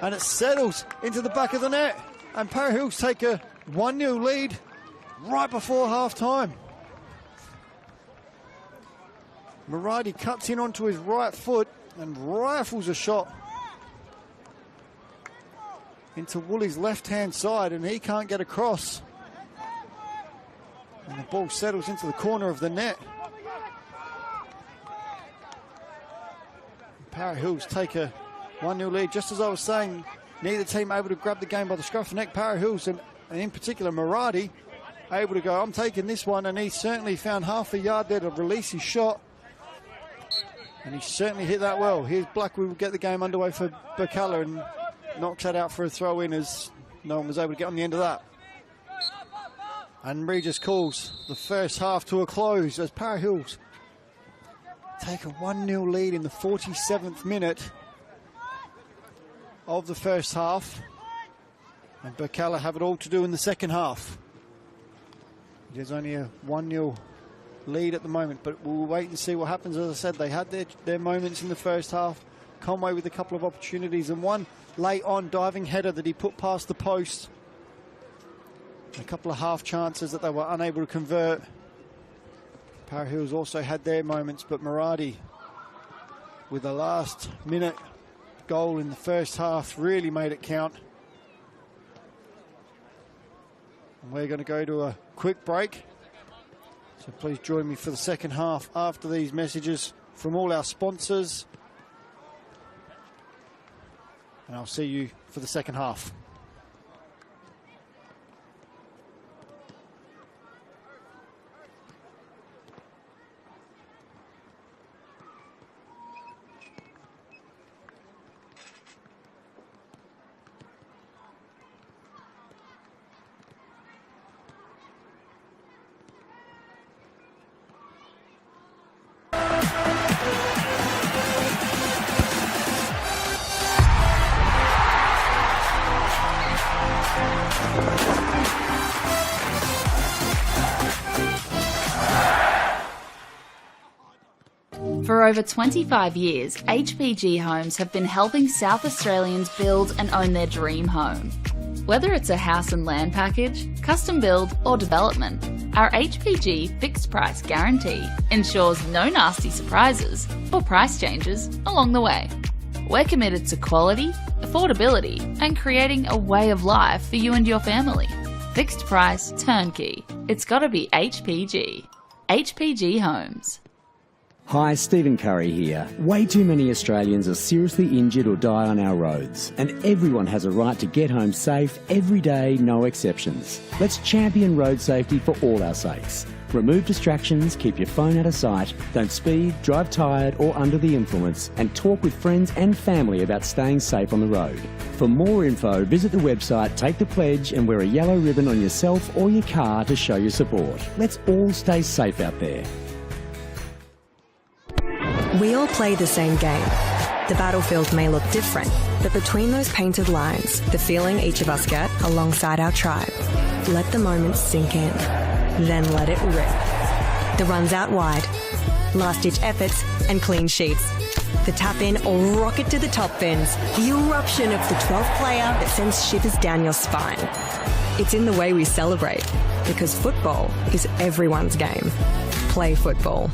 and it settles into the back of the net. And Para Hills take a 1-0 lead right before half-time. Moradi cuts in onto his right foot and rifles a shot into Woolley's left-hand side, and he can't get across. And the ball settles into the corner of the net. Para Hills take a 1-0 lead. Just as I was saying, neither team able to grab the game by the scruff of the neck. Para Hills, and in particular Moradi, able to go, I'm taking this one, and he certainly found half a yard there to release his shot. And he certainly hit that well. Here's Blackwood will get the game underway for Birkalla and knocks that out for a throw-in as no one was able to get on the end of that. And Regis calls the first half to a close as Para Hills take a 1-0 lead in the 47th minute of the first half. And Birkalla have it all to do in the second half. There's only a 1-0 lead at the moment, but we'll wait and see what happens. As I said, they had their moments in the first half. Conway with a couple of opportunities and one late on diving header that he put past the post. A couple of half chances that they were unable to convert. Para Hills also had their moments, but Moradi with the last minute goal in the first half really made it count. And we're going to go to a quick break. So please join me for the second half after these messages from all our sponsors. And I'll see you for the second half. For over 25 years, HPG Homes have been helping South Australians build and own their dream home. Whether it's a house and land package, custom build or development, our HPG fixed price guarantee ensures no nasty surprises or price changes along the way. We're committed to quality, affordability and creating a way of life for you and your family. Fixed price turnkey. It's gotta be HPG. HPG Homes. Hi, Stephen Curry here. Way too many Australians are seriously injured or die on our roads, and everyone has a right to get home safe every day, no exceptions. Let's champion road safety for all our sakes. Remove distractions, keep your phone out of sight, don't speed, drive tired or under the influence, and talk with friends and family about staying safe on the road. For more info, visit the website, take the pledge and wear a yellow ribbon on yourself or your car to show your support. Let's all stay safe out there. We all play the same game. The battlefield may look different, but between those painted lines, the feeling each of us get alongside our tribe. Let the moment sink in, then let it rip. The runs out wide, last-ditch efforts and clean sheets. The tap-in or rocket to the top bins. The eruption of the 12th player that sends shivers down your spine. It's in the way we celebrate, because football is everyone's game. Play football.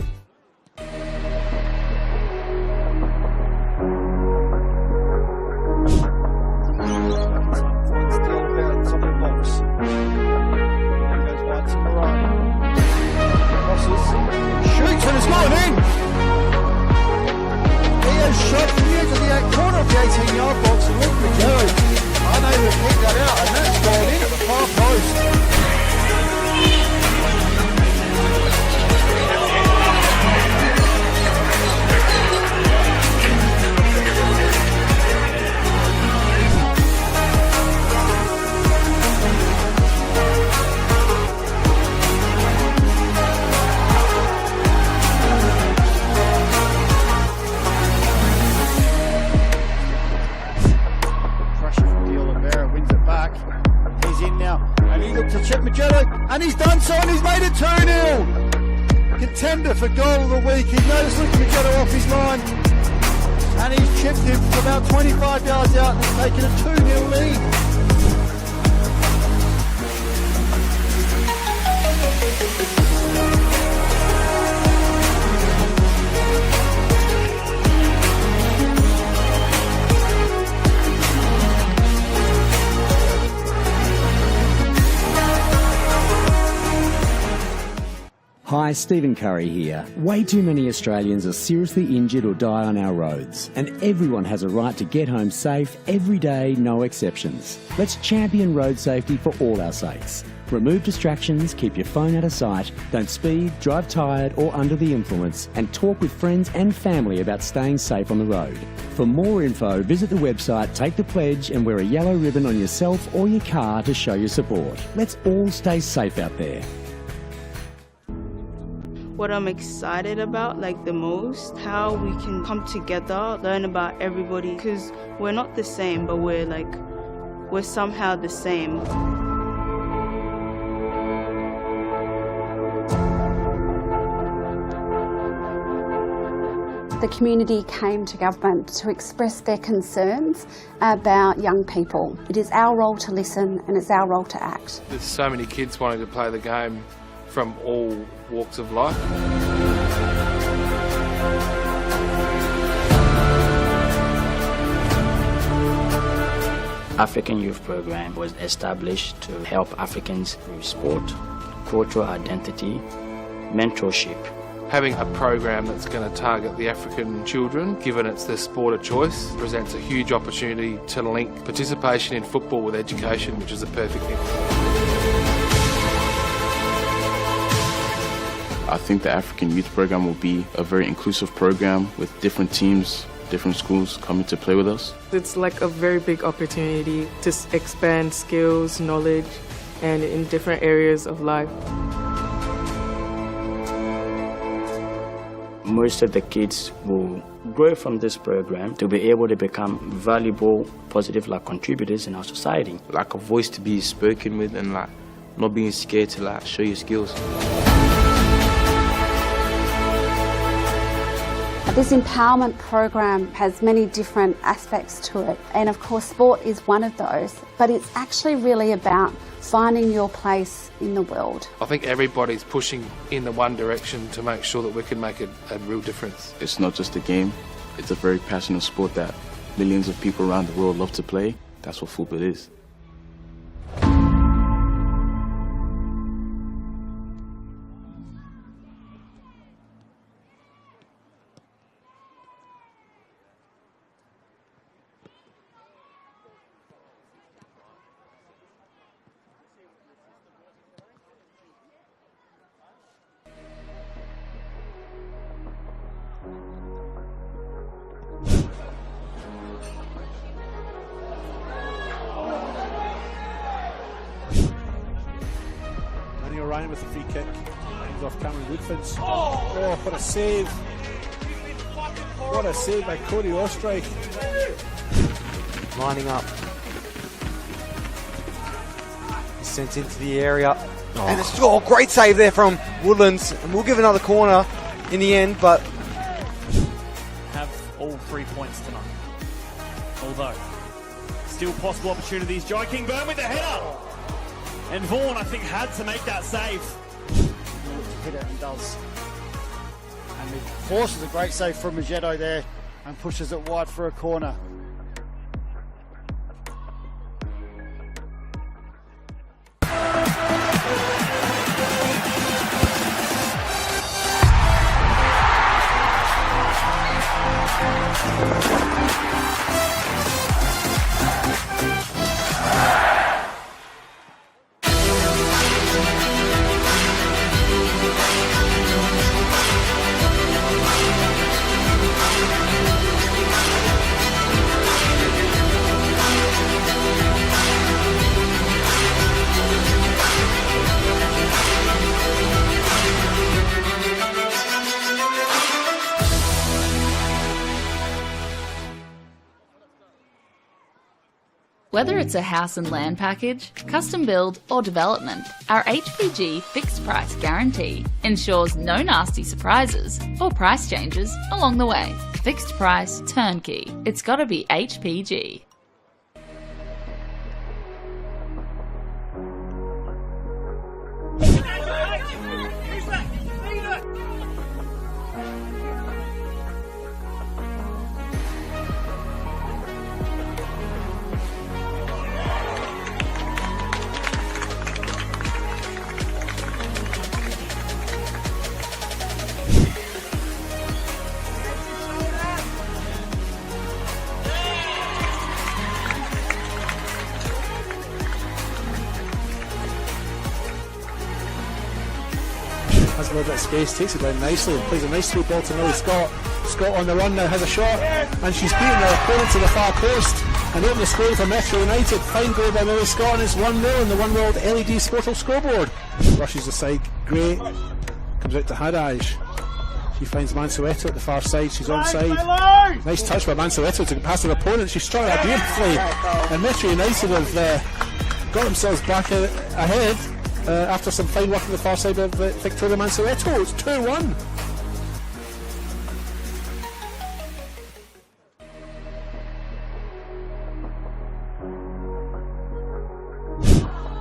And he's done so, and he's made it 2-0. Contender for goal of the week. He noticed looking to get off his line, and he's chipped him from about 25 yards out and taken a 2-0 lead. Hi, Stephen Curry here. Way too many Australians are seriously injured or die on our roads, and everyone has a right to get home safe every day, no exceptions. Let's champion road safety for all our sakes. Remove distractions, keep your phone out of sight, don't speed, drive tired or under the influence, and talk with friends and family about staying safe on the road. For more info, visit the website, take the pledge and wear a yellow ribbon on yourself or your car to show your support. Let's all stay safe out there. What I'm excited about, like the most, how we can come together, learn about everybody, because we're not the same, but we're somehow the same. The community came to government to express their concerns about young people. It is our role to listen and it's our role to act. There's so many kids wanting to play the game from all walks of life. African Youth Program was established to help Africans with sport, cultural identity, mentorship. Having a program that's going to target the African children, given it's their sport of choice, presents a huge opportunity to link participation in football with education, which is a perfect thing. I think the African Youth Program will be a very inclusive program with different teams, different schools coming to play with us. It's like a very big opportunity to expand skills, knowledge, and in different areas of life. Most of the kids will grow from this program to be able to become valuable, positive contributors in our society. Like a voice to be spoken with and not being scared to show your skills. This empowerment program has many different aspects to it, and of course sport is one of those, but it's actually really about finding your place in the world. I think everybody's pushing in the one direction to make sure that we can make a real difference. It's not just a game, it's a very passionate sport that millions of people around the world love to play. That's what football is. Ryan with the free kick. Hangs off Cameron Woodfins. Oh, what a save. What a save by Cody Ostreich. Lining up. He's sent into the area. And it's great save there from Woodlands. And we'll give another corner in the end, but have all 3 points tonight. Although, still possible opportunities. Jai King-Byrne with the header. And Vaughan, I think, had to make that save. Hit it and does. And it forces a great save from Magetto there and pushes it wide for a corner. Whether it's a house and land package, custom build or development, our HPG fixed price guarantee ensures no nasty surprises or price changes along the way. Fixed price turnkey. It's gotta be HPG. Has a little bit of space, takes it down nicely and plays a nice sweet ball to Millie Scott. Scott on the run now has a shot and she's beaten her opponent to the far post and opened the score for Metro United. Fine goal by Millie Scott and it's 1-0 in the One World LED Sportal scoreboard. Rushes aside, great, comes out to Hadaj. She finds Mansueto at the far side, she's onside. Nice touch by Mansueto to get past her opponent, she struck that beautifully and Metro United have got themselves back ahead. After some fine work on the far side of Victoria Mansueto. It's 2-1.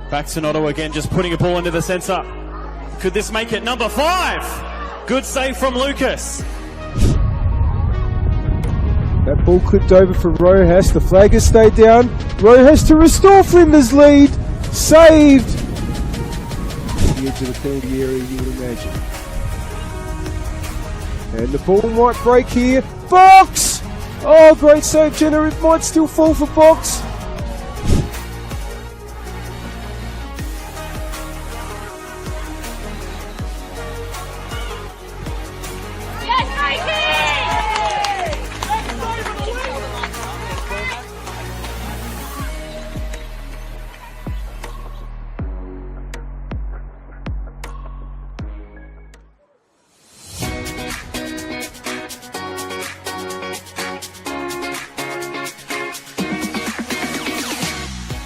Back to Noto again, just putting a ball into the centre. Could this make it? Number 5. Good save from Lucas. That ball clipped over from Rojas. The flag has stayed down. Rojas to restore Flinders' lead. Saved. The edge of the penalty area, you would imagine. And the ball might break here. Box! Oh, great save, Jenner. It might still fall for Box.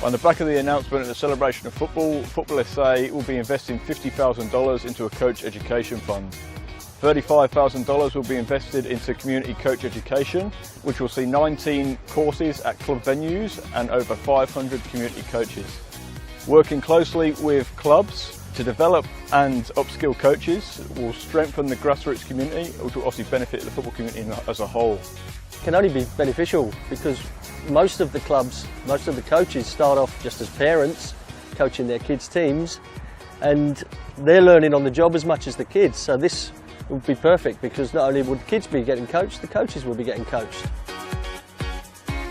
On the back of the announcement and the celebration of football, Football SA will be investing $50,000 into a coach education fund. $35,000 will be invested into community coach education, which will see 19 courses at club venues and over 500 community coaches. Working closely with clubs to develop and upskill coaches will strengthen the grassroots community, which will obviously benefit the football community as a whole. It can only be beneficial because most of the clubs, most of the coaches start off just as parents coaching their kids' teams, and they're learning on the job as much as the kids. So this would be perfect because not only would kids be getting coached, the coaches will be getting coached.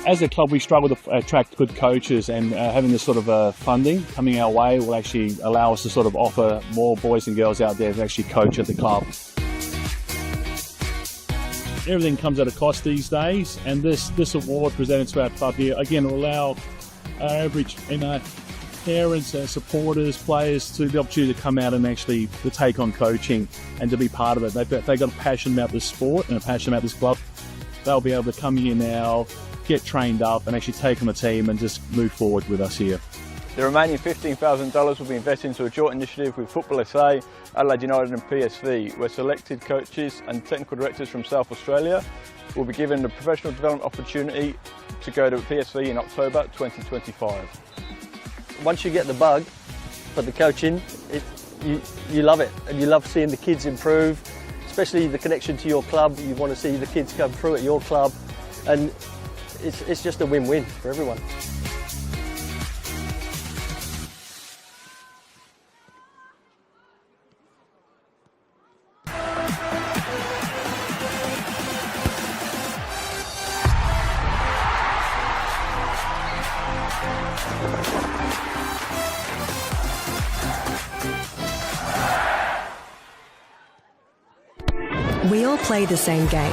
As a club, we struggle to attract good coaches, and having this sort of funding coming our way will actually allow us to sort of offer more boys and girls out there to actually coach at the club. Everything comes at a cost these days, and this award presented to our club here again will allow our average parents, supporters, players to the opportunity to come out and actually to take on coaching and to be part of it. They've got a passion about this sport and a passion about this club. They'll be able to come here now, get trained up, and actually take on the team and just move forward with us here. The remaining $15,000 will be invested into a joint initiative with Football SA, Adelaide United and PSV, where selected coaches and technical directors from South Australia will be given the professional development opportunity to go to PSV in October 2025. Once you get the bug for the coaching, you love it, and you love seeing the kids improve, especially the connection to your club. You want to see the kids come through at your club, and it's just a win-win for everyone. We all play the same game.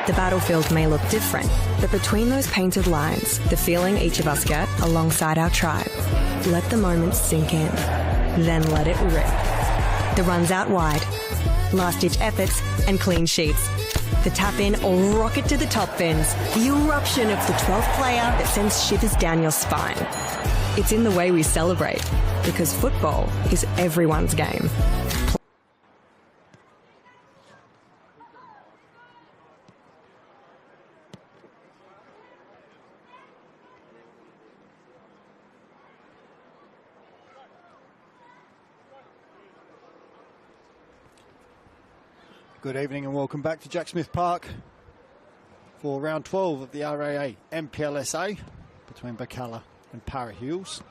The battlefield may look different, but between those painted lines, the feeling each of us get alongside our tribe. Let the moment sink in, then let it rip. The runs out wide, last-ditch efforts and clean sheets. The tap-in or rocket to the top bins. The eruption of the 12th player that sends shivers down your spine. It's in the way we celebrate, because football is everyone's game. Good evening and welcome back to Jack Smith Park for round 12 of the RAA NPLSA between Birkalla and Para Hills.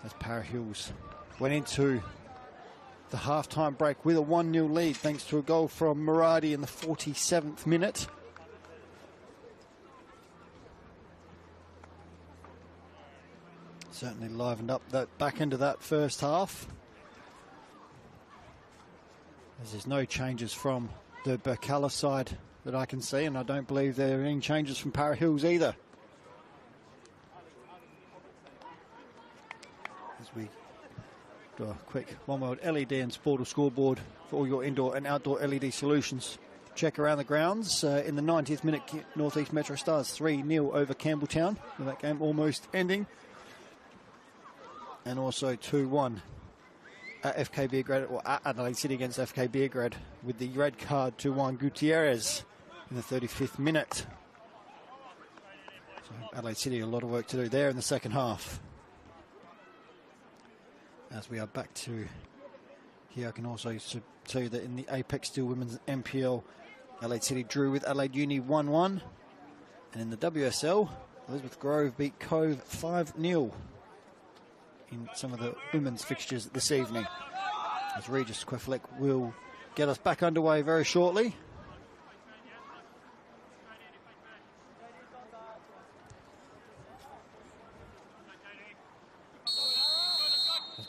As Para Hills went into the half-time break with a 1-0 lead thanks to a goal from Muradi in the 47th minute. Certainly livened up that back end of that first half. As there's no changes from the Birkalla side that I can see, and I don't believe there are any changes from Para Hills either. As we do a quick one-world LED and Sportal scoreboard for all your indoor and outdoor LED solutions. Check around the grounds. In the 90th minute, North East Metro Stars 3-0 over Campbelltown, with that game almost ending. And also 2-1. At FK Beergrad, or at Adelaide City against FK Beergrad, with the red card to Juan Gutierrez in the 35th minute. So Adelaide City, a lot of work to do there in the second half. As we are back to here, I can also tell you that in the Apex Steel Women's NPL, Adelaide City drew with Adelaide Uni 1-1. And in the WSL, Elizabeth Grove beat Cove 5-0. In some of the women's fixtures this evening, as Regis Queflek will get us back underway very shortly.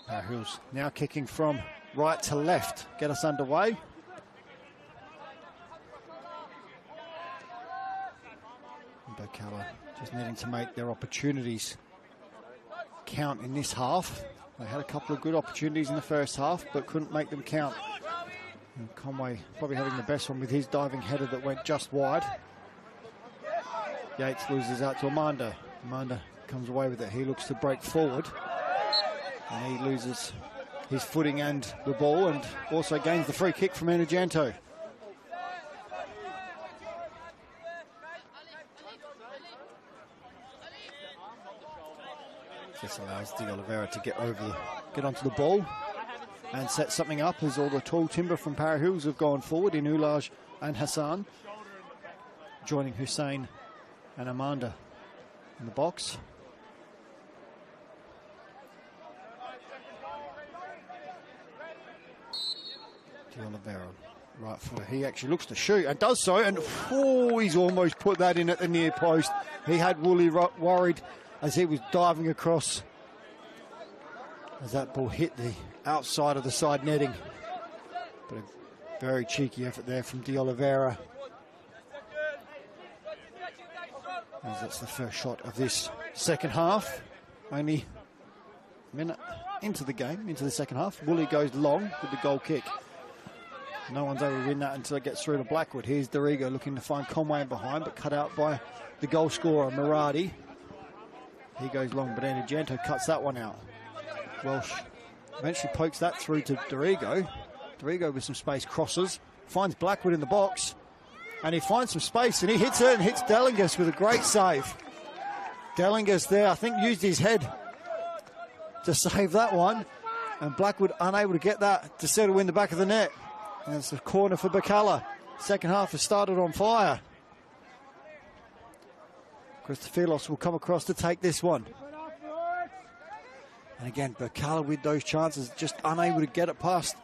Power Hills now kicking from right to left, get us underway. Birkalla just needing to make their opportunities count in this half. They had a couple of good opportunities in the first half, but couldn't make them count. And Conway probably having the best one with his diving header that went just wide. Yates loses out to Amanda. Amanda comes away with it. He looks to break forward, and he loses his footing and the ball, and also gains the free kick from Anajanto. This allows De Oliveira to get onto the ball and set something up, as all the tall timber from Para Hills have gone forward in Ulaj and Hassan, joining Hussein and Amanda in the box. De Oliveira, right footer. He actually looks to shoot and does so, and he's almost put that in at the near post. He had Woolley worried as he was diving across, as that ball hit the outside of the side netting. But a very cheeky effort there from De Oliveira, as that's the first shot of this second half. Only a minute into the game, into the second half. Woolley goes long with the goal kick. No one's able to win that until it gets through to Blackwood. Here's Dorigo looking to find Conway in behind, but cut out by the goal scorer, Muradi. He goes long, but Anajanto cuts that one out. Welsh eventually pokes that through to Dorigo. Dorigo with some space crosses, finds Blackwood in the box, and he finds some space, and he hits it and hits Dellingus with a great save. Dellingus there, I think, used his head to save that one, and Blackwood unable to get that to settle in the back of the net. And it's a corner for Birkalla. Second half has started on fire. Christophilos will come across to take this one. And again, Birkalla with those chances, just unable to get it past,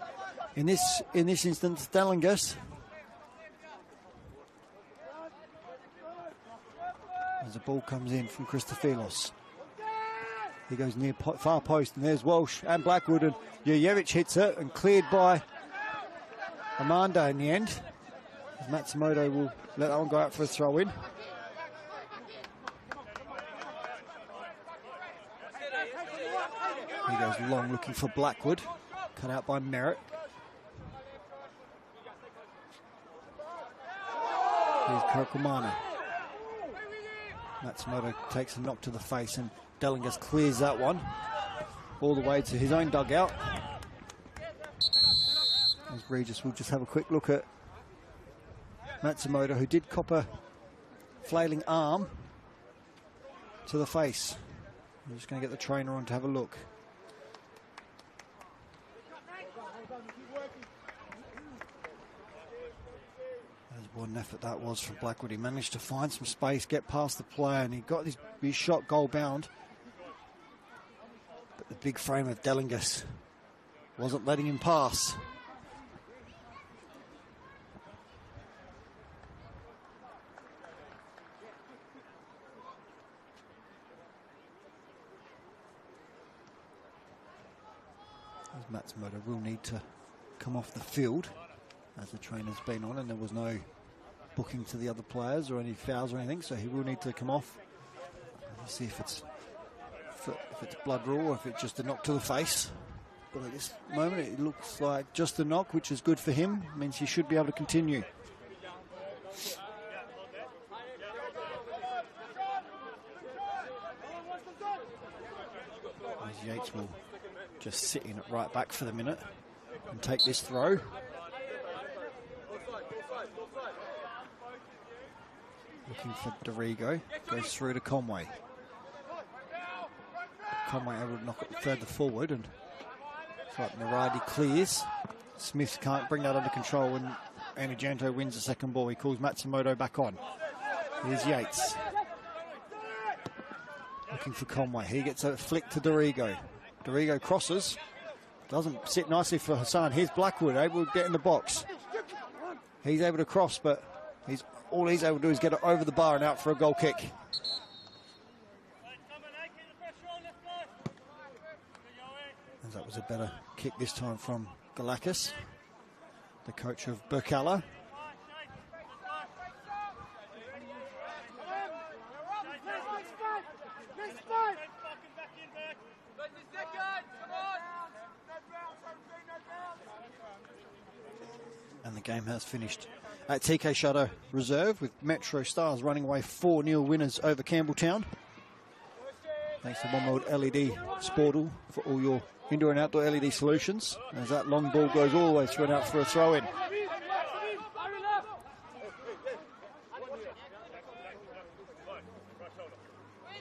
in this instance, Dellingus. As the ball comes in from Christophilos. He goes near far post, and there's Walsh and Blackwood, and Jurjevic hits it and cleared by Amanda in the end. Matsumoto will let that one go out for a throw-in. He goes long looking for Blackwood. Cut out by Merritt. Here's Kurkumana. Matsumoto takes a knock to the face, and Dellingus clears that one all the way to his own dugout. As Regis will just have a quick look at Matsumoto, who did cop a flailing arm to the face. I'm just going to get the trainer on to have a look. What an effort that was from Blackwood. He managed to find some space, get past the player, and he got his shot goal bound. But the big frame of Dellingus wasn't letting him pass. As Matsumoto will need to come off the field, as the trainer's been on, and there was no booking to the other players or any fouls or anything, so he will need to come off. Let's see if it's blood raw or if it's just a knock to the face. But at this moment it looks like just a knock, which is good for him. It means he should be able to continue. As Yates will just sit in at right back for the minute and take this throw. Looking for Dorigo, goes through to Conway. Conway able to knock it further forward, and it's like Muradi clears. Smith can't bring that under control, and Anajanto wins the second ball. He calls Matsumoto back on. Here's Yates. Looking for Conway. He gets a flick to Dorigo. Dorigo crosses. Doesn't sit nicely for Hassan. Here's Blackwood, able to get in the box. He's able to cross, but all he's able to do is get it over the bar and out for a goal kick. As that was a better kick this time from Galakis, the coach of Birkalla. And the game has finished at TK Shadow Reserve with Metro Stars running away 4-0 winners over Campbelltown. Thanks to One World LED Sportal for all your indoor and outdoor LED solutions. As that long ball goes all the way through and out for a throw-in.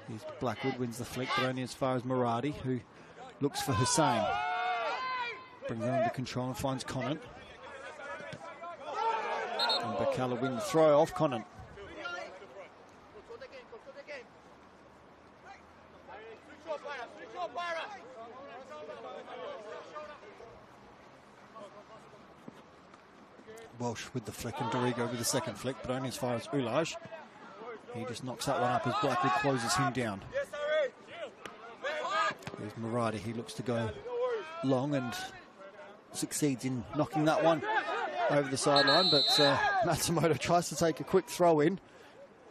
Here's Blackwood, wins the flick, but only as far as Muradi, who looks for Hussain. Brings it under control and finds Conant. And Birkalla win the throw off Conant. Walsh with the flick and Dorigo with the second flick, but only as far as Ulaj. He just knocks that one up as Blackwood closes him down. Here's Muradi, he looks to go long and succeeds in knocking that one over the sideline, but Matsumoto tries to take a quick throw in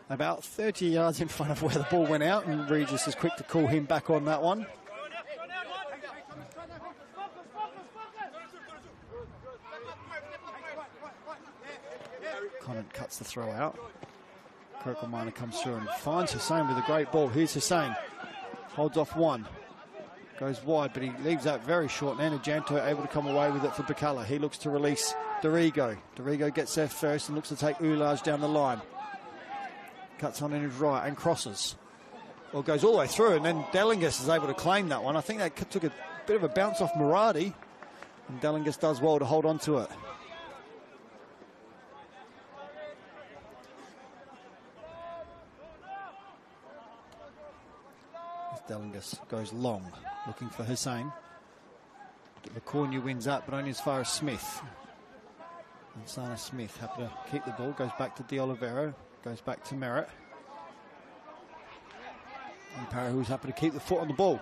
about 30 yards in front of where the ball went out, and Regis is quick to call him back on that one. Conant cuts the throw out. Kirkleminer comes through and finds Hussain with a great ball. Here's Hussain, holds off one, goes wide, but he leaves that very short, and Janto able to come away with it for Birkalla. He looks to release Dorigo. Dorigo gets there first and looks to take Ulaj down the line. Cuts on in his right and crosses. Well, goes all the way through, and then Dellingus is able to claim that one. I think that took a bit of a bounce off Muradi, and Dellingus does well to hold on to it. Dellingus goes long, looking for Hussain. LaCornu wins that, but only as far as Smith. And Sana Smith happy to keep the ball, goes back to De Oliveira, goes back to Merritt. And Parahu's happy to keep the foot on the ball.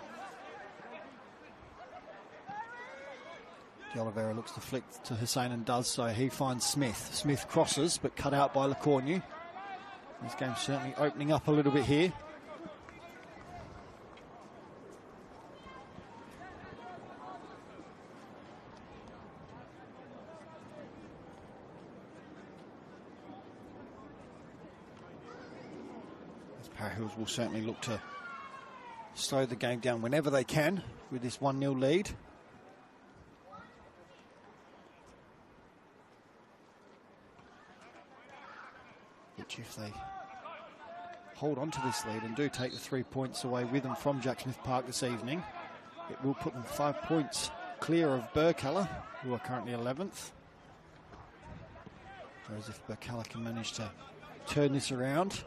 De Oliveira looks to flick to Hussain and does so. He finds Smith. Smith crosses, but cut out by LaCornu. This game's certainly opening up a little bit here. Parahills will certainly look to slow the game down whenever they can with this 1-0 lead. Which, if they hold on to this lead and do take the 3 points away with them from Jack Smith Park this evening, it will put them 5 points clear of Birkalla, who are currently 11th. Whereas if Birkalla can manage to turn this around,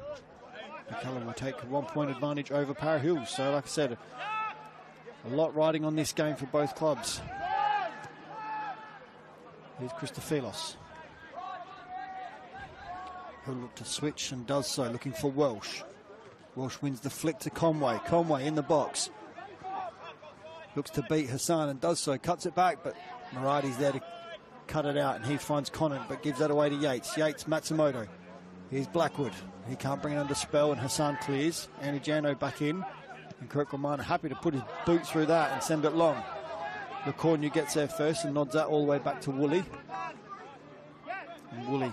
Birkalla will take a 1 point advantage over Parahills. So, like I said, a lot riding on this game for both clubs. Here's Christophilos. He'll look to switch and does so, looking for Welsh. Welsh wins the flick to Conway. Conway in the box. Looks to beat Hassan and does so, cuts it back, but Muradi's there to cut it out, and he finds Conant, but gives that away to Yates. Yates, Matsumoto. Here's Blackwood. He can't bring it under spell, and Hassan clears. Anijano back in. And Kirkleminer happy to put his boot through that and send it long. LaCornu gets there first and nods that all the way back to Woolley. And Woolley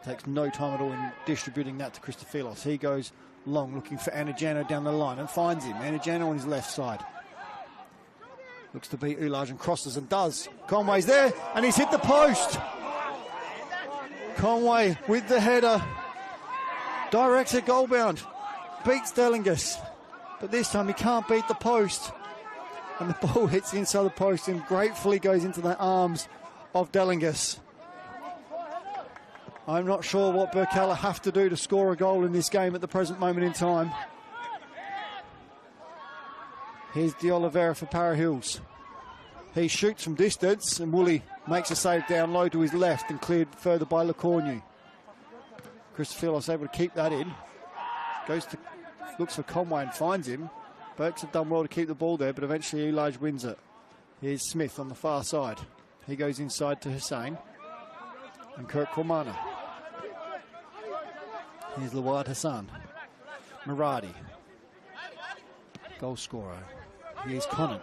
takes no time at all in distributing that to Christophilos. He goes long, looking for Anijano down the line, and finds him. Anijano on his left side. Looks to beat Ulaj and crosses, and does. Conway's there, and he's hit the post. Conway with the header. Directs it goal bound. Beats Dellingus. But this time he can't beat the post. And the ball hits the inside of the post and gratefully goes into the arms of Dellingus. I'm not sure what Birkalla have to do to score a goal in this game at the present moment in time. Here's De Oliveira for Parahills. He shoots from distance, and Woolley makes a save down low to his left and cleared further by Lecornu. Christophilos able to keep that in. Looks for Conway and finds him. Burks have done well to keep the ball there, but eventually Elage wins it. Here's Smith on the far side. He goes inside to Hussein. And Kirk Kormana. Here's Lawad Hassan. Muradi. Goal scorer. Here's Conant.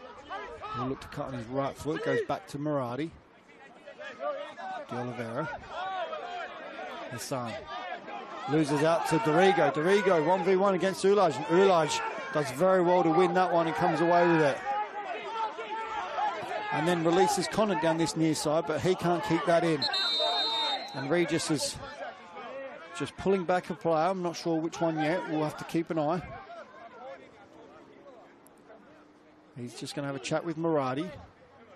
He'll look to cut on his right foot. Goes back to Muradi. De Oliveira. Hassan. Loses out to Dorigo. Dorigo 1v1 against Ulaj. And Ulaj does very well to win that one and comes away with it. And then releases Conant down this near side, but he can't keep that in. And Regis is just pulling back a player. I'm not sure which one yet. We'll have to keep an eye. He's just going to have a chat with Muradi,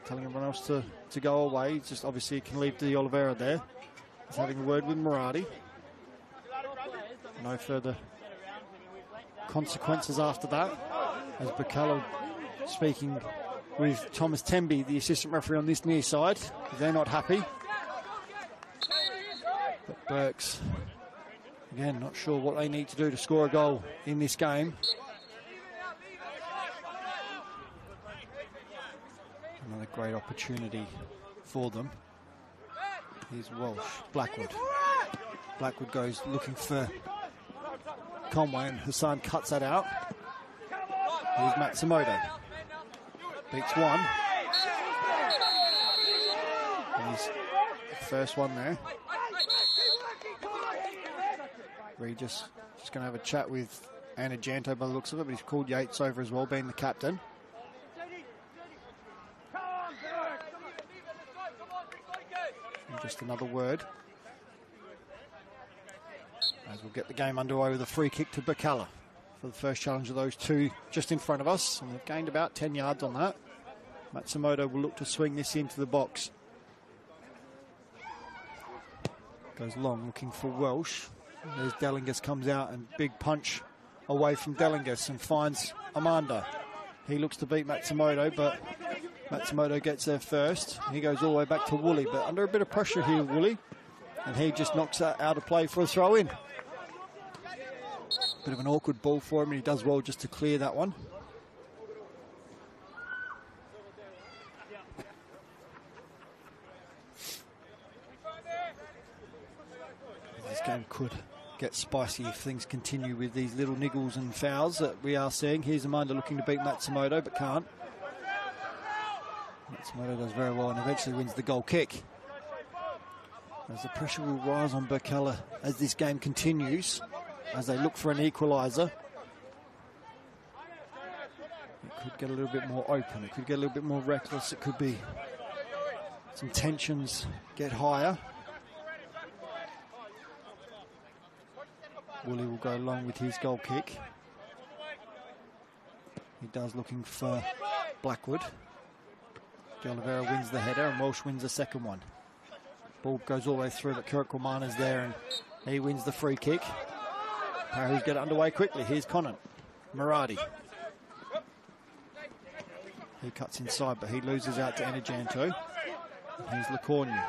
telling everyone else to go away. He's just obviously can leave De Oliveira there. He's having a word with Muradi. No further consequences after that, as Birkalla speaking with Thomas Temby, the assistant referee on this near side. They're not happy. But Burks, again, not sure what they need to do to score a goal in this game. Another great opportunity for them. Here's Walsh, Blackwood. Blackwood goes looking for Conway and Hassan cuts that out. Here's Matsumoto. Beats one. And he's the first one there. Regis just going to have a chat with Anajanto by the looks of it, but he's called Yates over as well, being the captain. And just another word, as we'll get the game underway with a free kick to Birkalla for the first challenge of those two just in front of us. And they've gained about 10 yards on that. Matsumoto will look to swing this into the box. Goes long, looking for Welsh. There's Dellingus, comes out and big punch away from Dellingus and finds Amanda. He looks to beat Matsumoto, but Matsumoto gets there first. He goes all the way back to Woolley, but under a bit of pressure here, Woolley. And he just knocks that out of play for a throw-in. Bit of an awkward ball for him, and he does well just to clear that one. This game could get spicy if things continue with these little niggles and fouls that we are seeing. Here's Amanda looking to beat Matsumoto, but can't. Matsumoto does very well and eventually wins the goal kick. As the pressure will rise on Birkalla as this game continues, as they look for an equaliser. It could get a little bit more open, it could get a little bit more reckless, it could be some tensions get higher. Woolley will go along with his goal kick. He does, looking for Blackwood. De Oliveira wins the header and Welsh wins the second one. Ball goes all the way through, but Kirk Kormana's there and he wins the free kick. Parahoos get it underway quickly. Here's Conant. Muradi. He cuts inside, but he loses out to Anajanto. Here's Lecornu.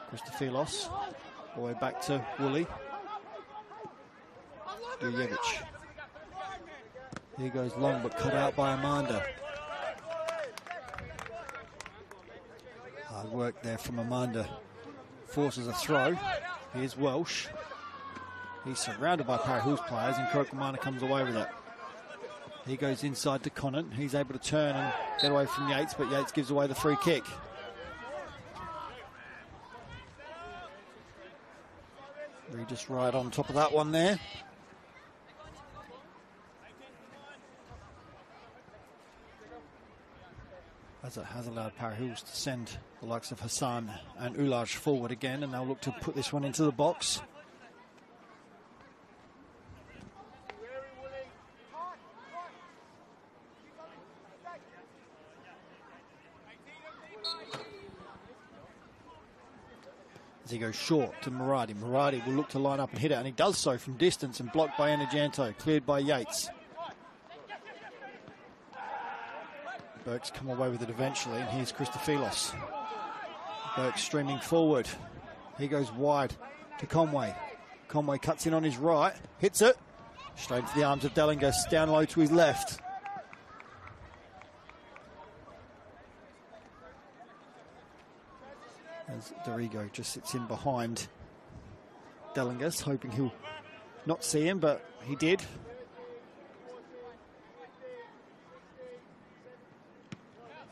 Christophilos. All the way back to Woolley. Dujevic. He goes long, but cut out by Amanda. Hard work there from Amanda. Forces a throw. Here's Welsh. He's surrounded by Parahoos players and Kirk Kormana comes away with it. He goes inside to Conant. He's able to turn and get away from Yates, but Yates gives away the free kick. Regis right on top of that one there. As it has allowed Parahoos to send the likes of Hassan and Ulaj forward again, and they'll look to put this one into the box. As he goes short to Muradi. Muradi will look to line up and hit it, and he does so from distance and blocked by Anajanto, cleared by Yates. Burks come away with it eventually, and here's Christophilos. Burks streaming forward. He goes wide to Conway. Conway cuts in on his right, hits it. Straight into the arms of Dellingus, down low to his left. As Dorigo just sits in behind Dellingus, hoping he'll not see him, but he did.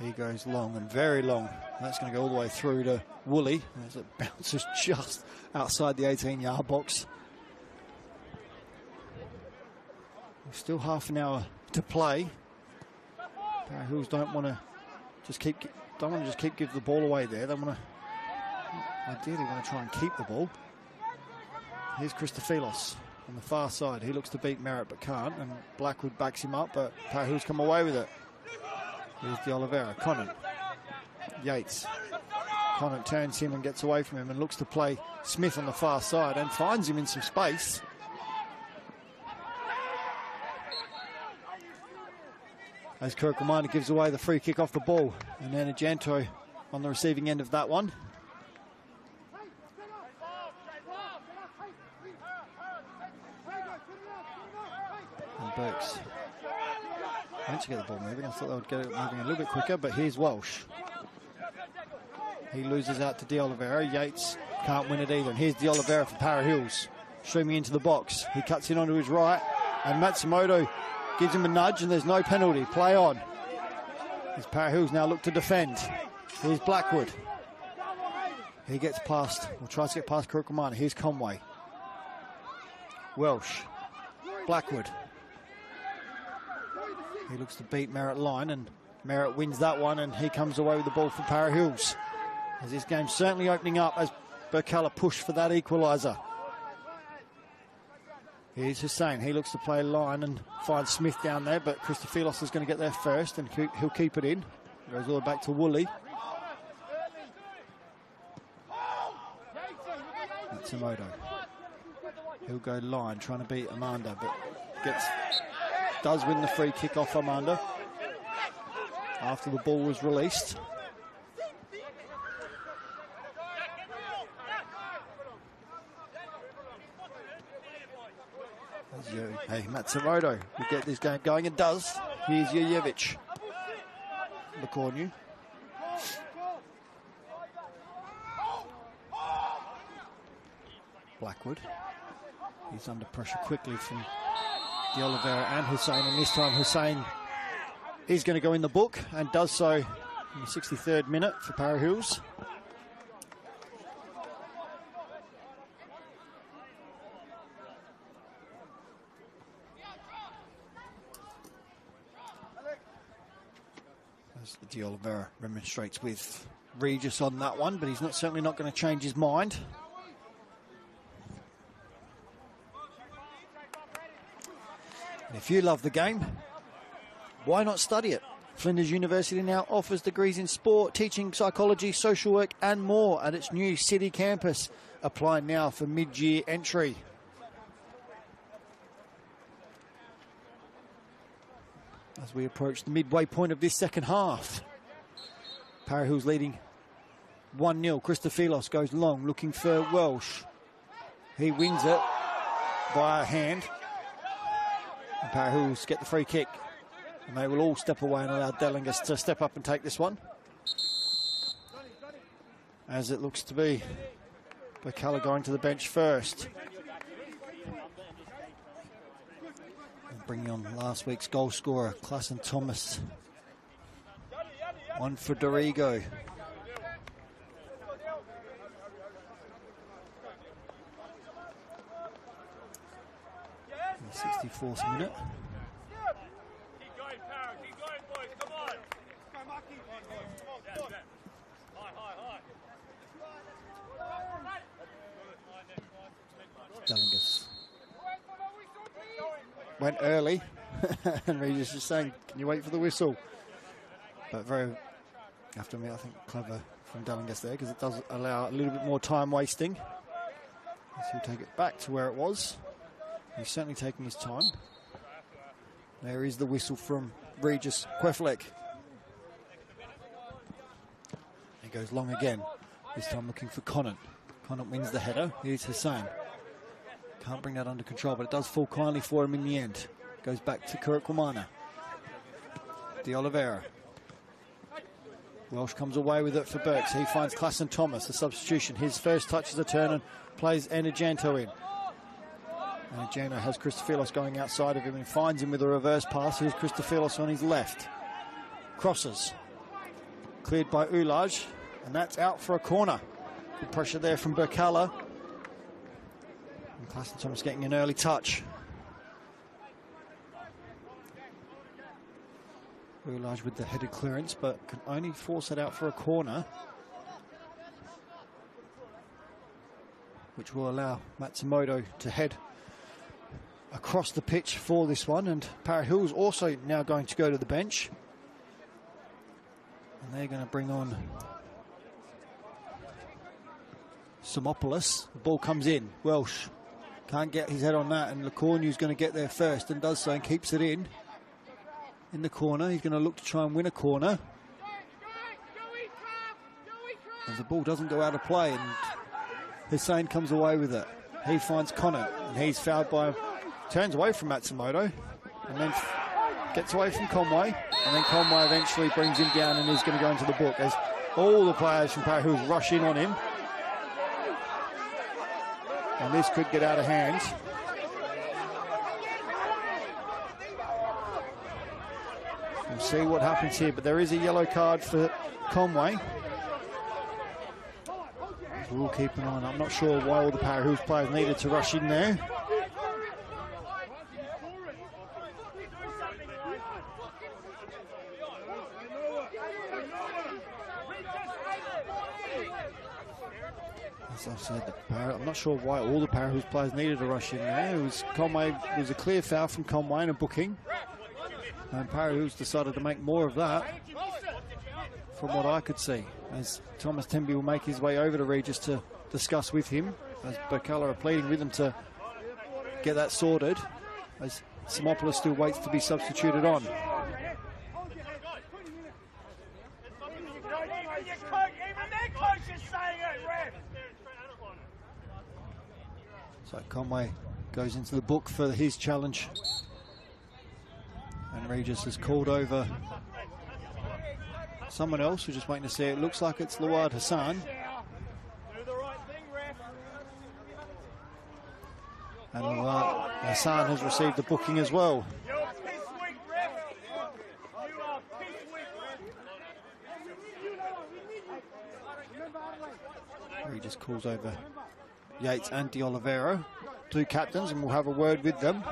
He goes long and very long. That's going to go all the way through to Woolley as it bounces just outside the 18-yard box. Still half an hour to play. Para Hills don't want to just keep give the ball away there. They want to ideally try and keep the ball. Here's Christophilos on the far side. He looks to beat Merritt but can't, and Blackwood backs him up, but Para Hills come away with it. Here's De Oliveira. Conant. Yates. Conant turns him and gets away from him and looks to play Smith on the far side and finds him in some space. As Kirk Reminder gives away the free kick off the ball, and then Argento on the receiving end of that one. And Burks went to get the ball moving. I thought they would get it moving a little bit quicker, but here's Walsh. He loses out to De Oliveira. Yates can't win it either. And here's De Oliveira for Para Hills, streaming into the box. He cuts in onto his right, and Matsumoto gives him a nudge, and there's no penalty. Play on. As Para Hills now look to defend. Here's Blackwood. He gets past, or tries to get past Kurukamana. Here's Conway. Welsh. Blackwood. He looks to beat Merritt line, and Merritt wins that one, and he comes away with the ball for Para Hills. As this game's certainly opening up as Birkalla push for that equaliser. Here's Hussein. He looks to play line and finds Smith down there, but Christophilos is going to get there first, and he'll keep it in. Goes all the way back to Woolley. Matsumoto. He'll go line, trying to beat Amanda, but does win the free kick off Amanda after the ball was released. Hey, Matsumoto will get this game going, and does. Here's Jurjevic. The corner. Blackwood. He's under pressure quickly from De Oliveira and Hussein, and this time Hussein is going to go in the book, and does so in the 63rd minute for Para Hills. De Oliveira remonstrates with Regis on that one, but he's certainly not going to change his mind. And if you love the game, why not study it? Flinders University now offers degrees in sport, teaching, psychology, social work and more at its new city campus. Apply now for mid-year entry. As we approach the midway point of this second half. Para Hills leading 1-0. Christophilos goes long, looking for Welsh. He wins it by a hand. And Para Hills get the free kick. And they will all step away and allow Dellingus to step up and take this one. As it looks to be Birkalla going to the bench first. Bringing on last week's goal scorer, Klassen Thomas. One for Dorigo. In the 64th minute. Keep going, boys, come on. Dellingus went early, and Regis is saying, can you wait for the whistle? But very, have to admit, I think clever from Dellingus there, because it does allow a little bit more time wasting. So he'll take it back to where it was. He's certainly taking his time. There is the whistle from Regis Kweflek. goes long again. This time looking for Conant. Conant wins the header. Here's Hussain. Can't bring that under control, but it does fall kindly for him in the end. Goes back to Kurikwamana. De Oliveira. Welsh comes away with it for Burks. He finds Klassen Thomas, the substitution. His first touch is a turn and plays Anajanto in. Anajanto has Christophilos going outside of him and finds him with a reverse pass. Here's Christophilos on his left. Crosses. Cleared by Ulaj, and that's out for a corner. Good pressure there from Birkalla. And Klassen Thomas getting an early touch. Ulaj with the headed clearance, but can only force it out for a corner, which will allow Matsumoto to head across the pitch for this one. And Para Hills also now going to go to the bench. And they're going to bring on Simopoulos. The ball comes in. Welsh can't get his head on that, and Lecornu's going to get there first and does so and keeps it in the corner. He's going to look to try and win a corner. As the ball doesn't go out of play, and Hussain comes away with it. He finds Conant, and he's fouled by, turns away from Matsumoto, and then gets away from Conway, and then Conway eventually brings him down and is going to go into the book as all the players from Para Hills rush in on him. And this could get out of hand. We'll see what happens here, but there is a yellow card for Conway. We'll keep an eye on. I'm not sure why all the Para Hills players needed to rush in there. As I've said, I'm not sure why all the Para Hills players needed to rush in there. It was a clear foul from Conway and a booking. And Para Hills decided to make more of that, from what I could see, as Thomas Temby will make his way over to Regis to discuss with him, as Birkalla are pleading with him to get that sorted, as Simopoulos still waits to be substituted on. So Conway goes into the book for his challenge. And Regis has called over someone else. We're just waiting to see. It looks like it's Luad Hassan. And Luad Hassan has received the booking as well. Regis calls over Yates and De Oliveira, two captains, and we'll have a word with them.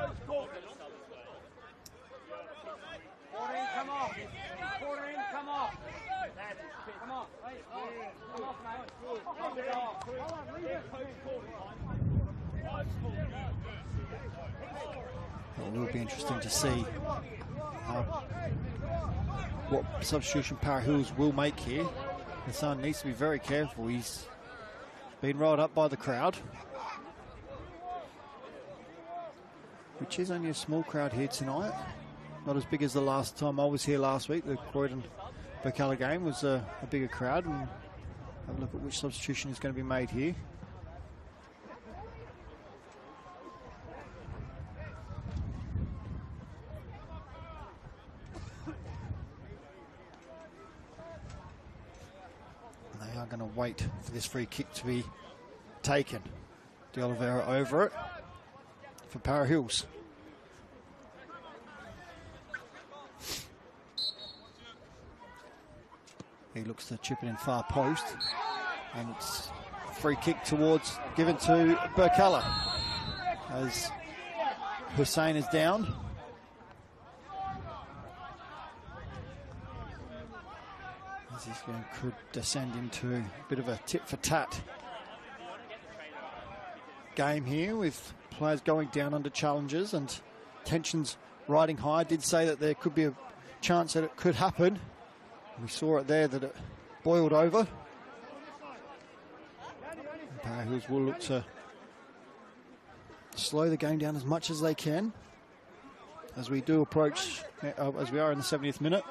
It will be interesting to see what substitution Para Hills will make here. Hassan needs to be very careful. He's been rolled up by the crowd, which is only a small crowd here tonight. Not as big as the last time I was here last week. The Croydon Birkalla game was a bigger crowd. And have a look at which substitution is going to be made here. They are going to wait for this free kick to be taken. De Oliveira over it for Para Hills. He looks to chip it in far post, and it's free kick towards, given to Birkalla as Hussain is down. As this game could descend into a bit of a tit for tat game here, with players going down under challenges and tensions riding high. I did say that there could be a chance that it could happen. We saw it there that it boiled over. Para Hills will look to slow the game down as much as they can as we do approach, as we are in the 70th minute.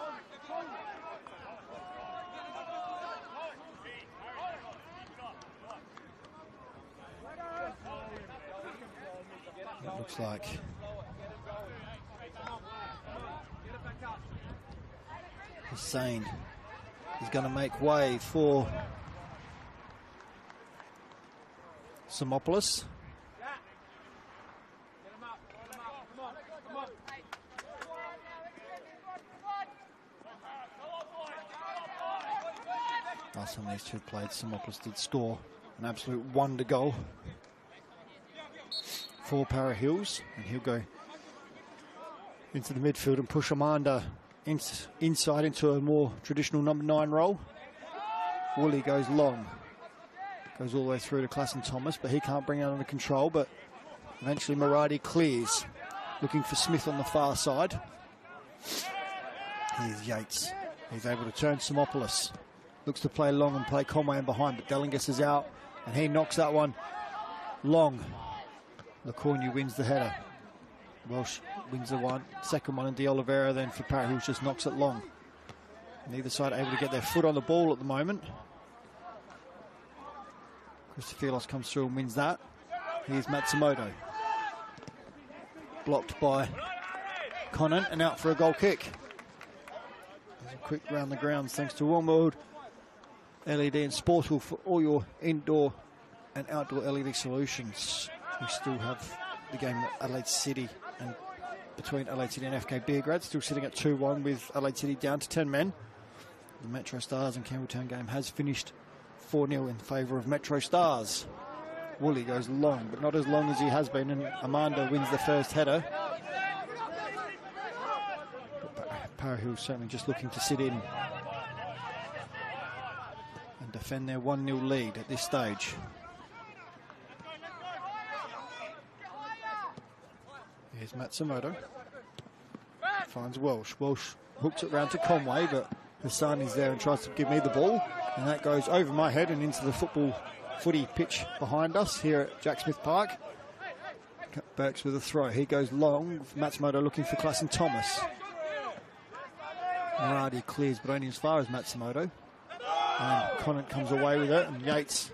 Looks like Hussein is going to make way for Simopoulos. Last time these two played, Simopoulos did score an absolute wonder goal for Para Hills, and he'll go into the midfield and push Amanda inside into a more traditional number 9 role. Woolley goes long, goes all the way through to Klassen Thomas, but he can't bring it under control, but eventually Maradi clears, looking for Smith on the far side. Here's Yates. He's able to turn Simopoulos. Looks to play long and play Conway in behind, but Delingus is out, and he knocks that one long. Lecornu wins the header. Welsh wins the second one, and De Oliveira then for Para Hills just knocks it long. Neither side able to get their foot on the ball at the moment. Christophelos comes through and wins that. Here's Matsumoto. Blocked by Conant and out for a goal kick. There's a quick round the grounds thanks to Wormwood LED and Sportal for all your indoor and outdoor LED solutions. We still have the game at Adelaide City and between Adelaide City and FK Beergrad, still sitting at 2-1 with Adelaide City down to 10 men. The Metro Stars and Campbelltown game has finished 4-0 in favour of Metro Stars. Woolley goes long, but not as long as he has been, and Amanda wins the first header. Para Hills certainly just looking to sit in and defend their 1-0 lead at this stage. Here's Matsumoto. Finds Welsh. Welsh hooks it round to Conway, but Hassan is there and tries to give me the ball, and that goes over my head and into the footy pitch behind us here at Jack Smith Park. Burks with a throw. He goes long. Matsumoto looking for Klassen Thomas. Maradi clears, but only as far as Matsumoto. And Conant comes away with it, and Yates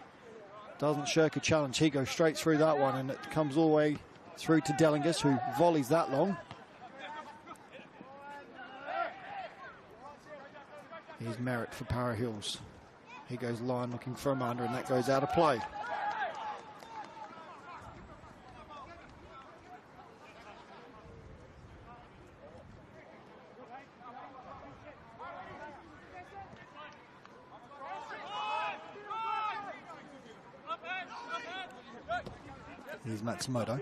doesn't shirk a challenge. He goes straight through that one, and it comes all the way through to Delingus, who volleys that long. Here's Merritt for Para Hills. He goes line looking for Amanda, and that goes out of play. Here's Matsumoto.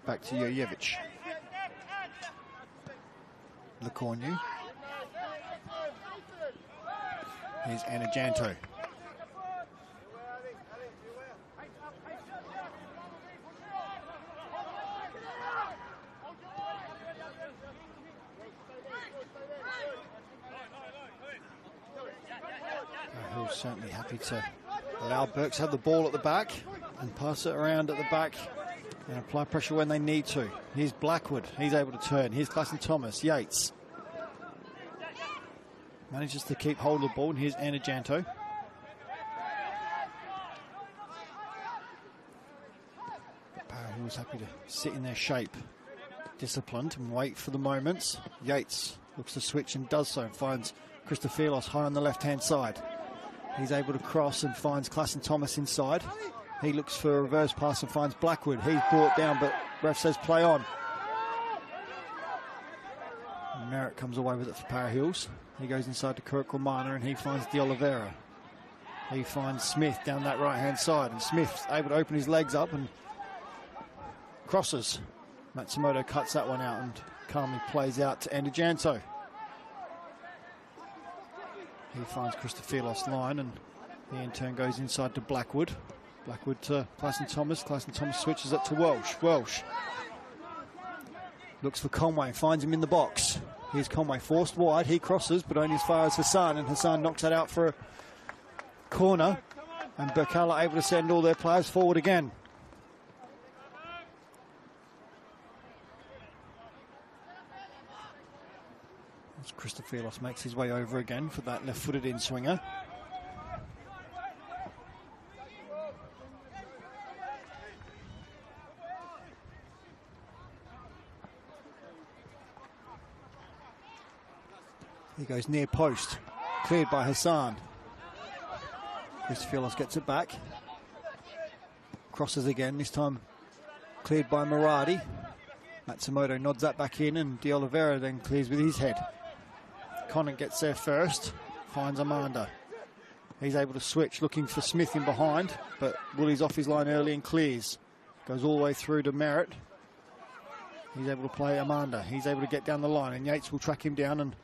Back to Jojevic. Lecornu. Here's Anajanto. Who's certainly happy to allow Burks have the ball at the back and pass it around at the back and apply pressure when they need to. Here's Blackwood. He's able to turn. Here's Klassen Thomas. Yates manages to keep hold of the ball, and here's Anajanto. Para Hills happy to sit in their shape, disciplined, and wait for the moments. Yates looks to switch and does so, and finds Christophelos high on the left-hand side. He's able to cross and finds Klassen Thomas inside. He looks for a reverse pass and finds Blackwood. He's brought down, but ref says play on. And Merritt comes away with it for Para Hills. He goes inside to Kirk Romana, and he finds De Oliveira. He finds Smith down that right-hand side, and Smith's able to open his legs up and crosses. Matsumoto cuts that one out and calmly plays out to Anajanto. He finds Christophelos line, and he in turn goes inside to Blackwood. Blackwood to Klassen Thomas. Klassen Thomas switches it to Welsh. Welsh looks for Conway, finds him in the box. Here's Conway forced wide. He crosses, but only as far as Hassan, and Hassan knocks that out for a corner. And Birkalla able to send all their players forward again. As Christophelos makes his way over again for that left-footed in-swinger. He goes near post. Cleared by Hassan. Christophilos gets it back. Crosses again, this time cleared by Muradi. Matsumoto nods that back in, and De Oliveira then clears with his head. Conant gets there first, finds Amanda. He's able to switch, looking for Smith in behind, but Wooley's off his line early and clears. Goes all the way through to Merritt. He's able to play Amanda. He's able to get down the line, and Yates will track him down and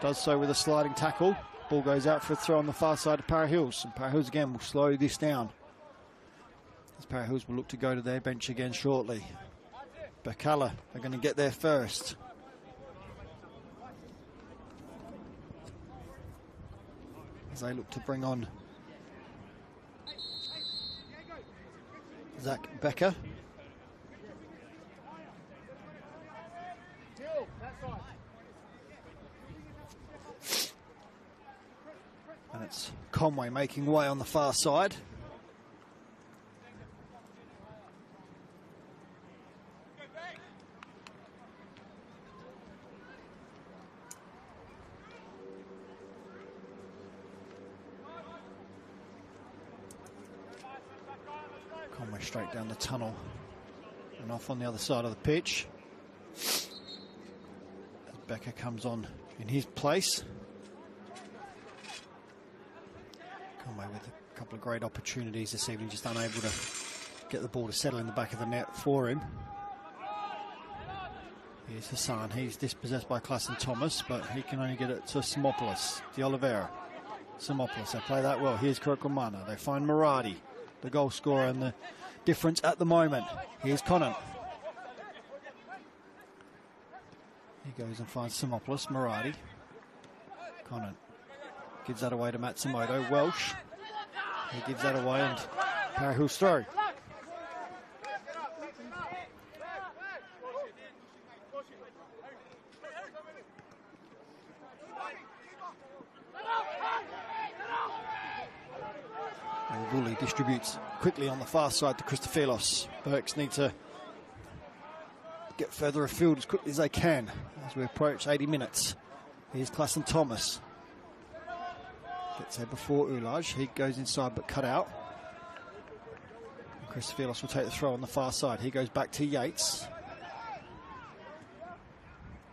does so with a sliding tackle. Ball goes out for a throw on the far side of Para Hills, and Para Hills again will slow this down, as Para Hills will look to go to their bench again shortly. Birkalla are going to get there first. As they look to bring on Zach Becker. And it's Conway making way on the far side. Conway straight down the tunnel and off on the other side of the pitch. As Becker comes on in his place. Conway with a couple of great opportunities this evening, just unable to get the ball to settle in the back of the net for him. Here's Hassan. He's dispossessed by Klassen Thomas, but he can only get it to Simopoulos. De Oliveira. Simopoulos, they play that well. Here's Kurkumana. They find Muradi, the goal scorer and the difference at the moment. Here's Conant. He goes and finds Simopoulos. Muradi. Conant gives that away to Matsumoto. Welsh. He gives that away, and Para Hills throw. And Woolley distributes quickly on the far side to Christophilos. Burks need to get further afield as quickly as they can as we approach 80 minutes. Here's Klassen Thomas. Gets there before Ulaj. He goes inside but cut out. Christophilos will take the throw on the far side. He goes back to Yates.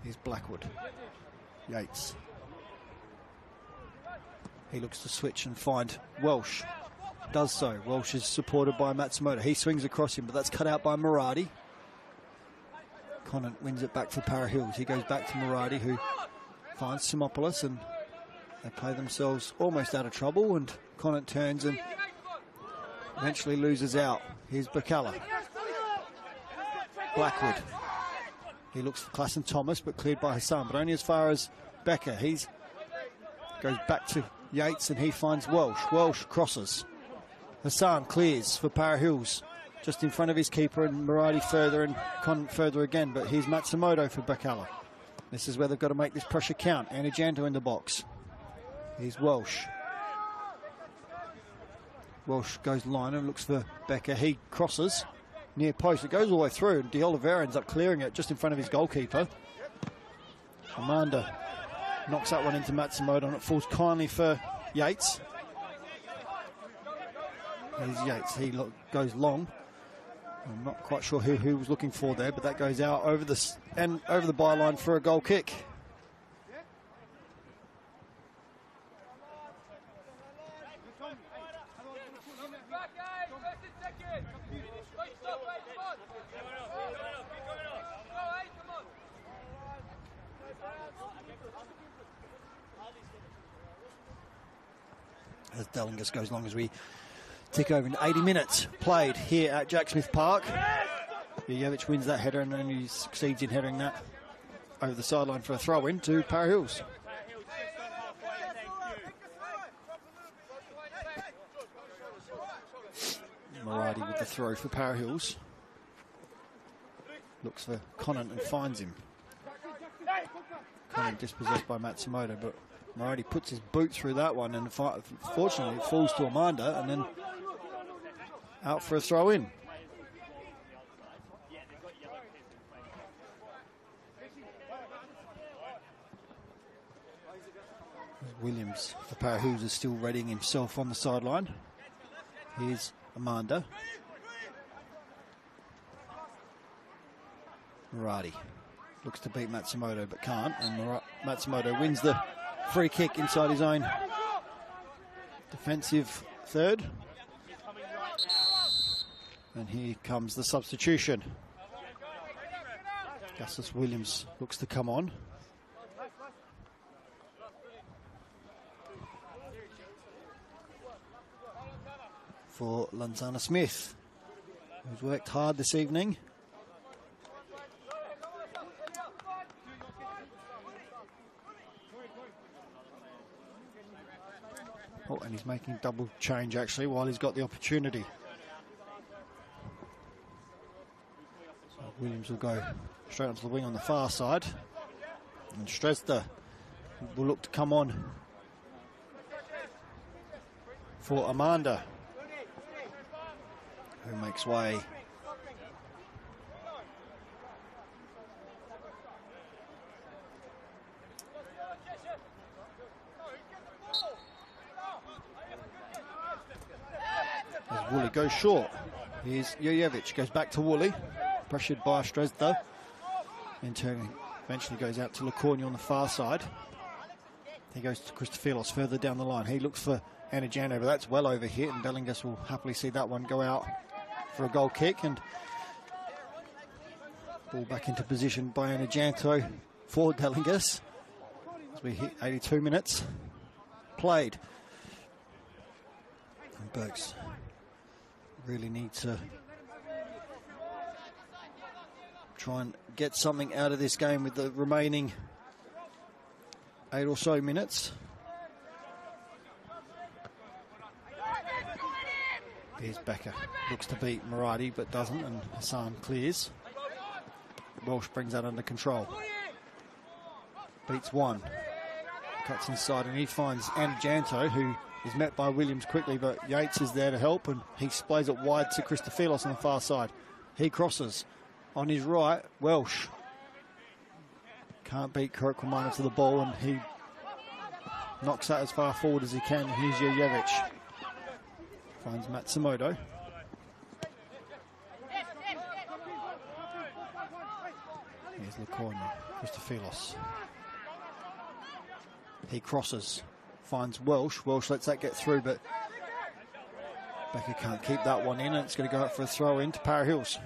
Here's Blackwood. Yates. He looks to switch and find Welsh. Does so. Welsh is supported by Matsumoto. He swings across him, but that's cut out by Muradi. Conant wins it back for Para Hills. He goes back to Muradi, who finds Simopoulos, and they play themselves almost out of trouble, and Conant turns and eventually loses out. Here's Birkalla. Blackwood. He looks for Klassen Thomas, but cleared by Hassan, but only as far as Becker. He goes back to Yates, and he finds Welsh. Welsh crosses. Hassan clears for Para Hills, just in front of his keeper, and Muradi further and Conant further again, but here's Matsumoto for Birkalla. This is where they've got to make this pressure count. Anajanto in the box. Here's Welsh. Welsh goes line and looks for Becker. He crosses near post. It goes all the way through, and De Oliveira ends up clearing it just in front of his goalkeeper. Amanda knocks that one into Matsumoto, and it falls kindly for Yates. Here's Yates. He goes long. I'm not quite sure who he was looking for there, but that goes out over the byline for a goal kick. As Dellingus goes long as we tick over into 80 minutes played here at Jack Smith Park. Jurjevic wins that header, and then he succeeds in headering that over the sideline for a throw-in to Para Hills. Muradi with the throw for Para Hills. Looks for Conant and finds him. Conant dispossessed by Matsumoto, but Muradi puts his boot through that one, and fortunately it falls to Amanda, and then out for a throw-in. Williams for Parahus is still readying himself on the sideline. Here's Amanda. Murati looks to beat Matsumoto but can't, and Matsumoto wins the free kick inside his own defensive third. And here comes the substitution. Justice Williams looks to come on. For Lanzana Smith, who's worked hard this evening. Oh, and he's making double change actually while he's got the opportunity. So Williams will go straight onto the wing on the far side. And Stresda will look to come on for Amanda, who makes way. As Woolley goes short. Here's Jurjevic, goes back to Woolley, pressured by Stresda. And eventually goes out to Lacornia on the far side. He goes to Christofilos further down the line. He looks for Anajano, but that's well over hit, and Delingus will happily see that one go out for a goal kick. And ball back into position by Anajanto for Delingus as we hit 82 minutes played. And Burks really need to try and get something out of this game with the remaining 8 or so minutes. Here's Becker, looks to beat Murati but doesn't, and Hassan clears. Walsh brings that under control. Beats one, cuts inside, and he finds Anajanto, who is met by Williams quickly, but Yates is there to help, and he plays it wide to Christofilos on the far side. He crosses on his right. Welsh can't beat Kirkwamana to the ball, and he knocks that as far forward as he can. Here's Jurjevic. Finds Matsumoto. Here's Lacornia. Christofilos. He crosses. Finds Welsh. Welsh lets that get through, but Becker can't keep that one in, and it's going to go out for a throw in to Para Hills.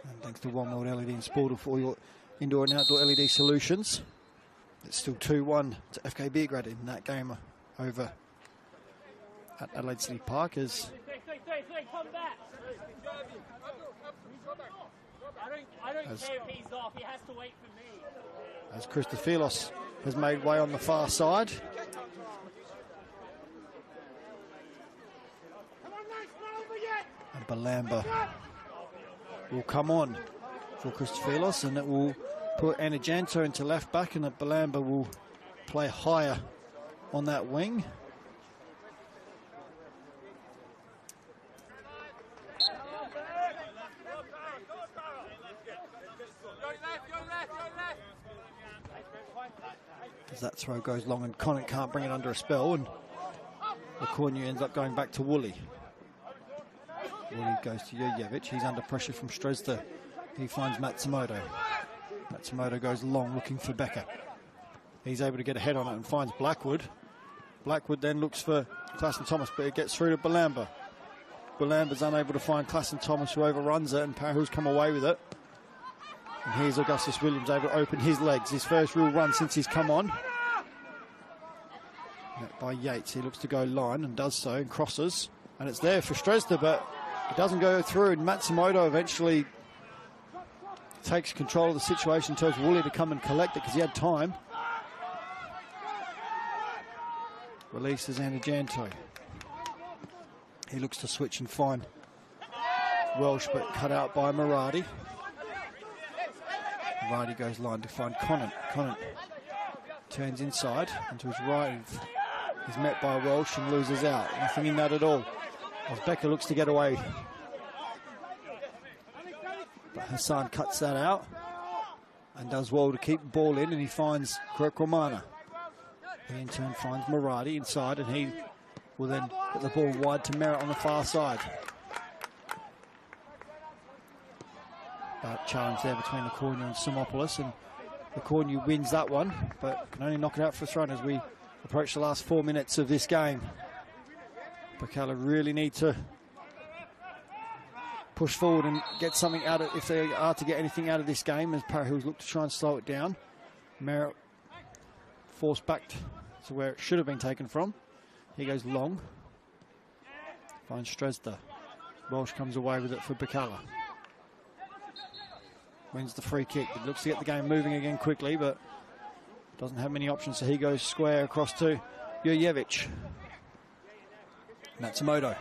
And thanks to One World LED and Sportal for your indoor and outdoor LED solutions. It's still 2-1 to FK Beograd in that game over at Adelaide City Park as Christofilos has made way on the far side. And Balamba will come on for Christofilos, and it will put Anajanto into left back, and Balamba will play higher on that wing. As that throw goes long and Conant can't bring it under a spell, and Lacornia ends up going back to Woolley. Woolley goes to Jurjevic. He's under pressure from Stresda. He finds Matsumoto. Matsumoto goes long looking for Becker. He's able to get ahead on it and finds Blackwood. Blackwood then looks for Klassen Thomas, but it gets through to Balamba. Balamba's unable to find Klassen Thomas, who overruns it, and Parahills come away with it. And here's Augustus Williams able to open his legs. His first real run since he's come on. Met by Yates. He looks to go line and does so and crosses. And it's there for Stresda, but it doesn't go through. And Matsumoto eventually takes control of the situation, tells Woolley to come and collect it because he had time. Releases Anajanto. He looks to switch and find Welsh, but cut out by Murati. Murati goes line to find Conant. Conant turns inside and to his right. He's met by Welsh and loses out. Nothing in that at all. As Becker looks to get away. But Hassan cuts that out and does well to keep the ball in, and he finds Kirkwamana. He in turn finds Muradi inside, and he will then get the ball wide to Merritt on the far side. But challenge there between the Cornu and Simopoulos, and the Cornu wins that one, but can only knock it out for a throw as we approach the last 4 minutes of this game. Birkalla really need to push forward and get something out of, if they are to get anything out of this game, as Para Hills look to try and slow it down. Merritt forced back to where it should have been taken from. He goes long. Finds Stresda. Welsh comes away with it for Birkalla. Wins the free kick. It looks to get the game moving again quickly, but doesn't have many options, so he goes square across to Jurjevic. Matsumoto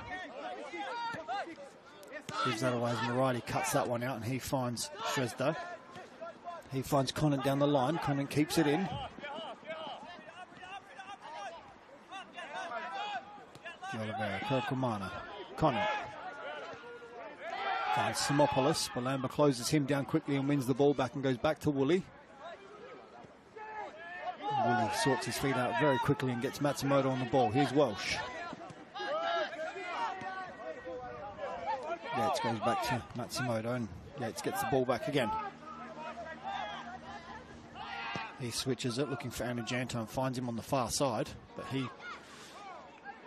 gives that away as Muradi cuts that one out, and he finds Stresda. He finds Conant down the line. Conant keeps it in. Oliveira, Kirkumana, Conant. Finds Simopoulos. Balamba closes him down quickly and wins the ball back and goes back to Woolley. Woolley sorts his feet out very quickly and gets Matsumoto on the ball. Here's Welsh. Yates goes back to Matsumoto, and Yates gets the ball back again. He switches it, looking for Anajanto, and finds him on the far side, but he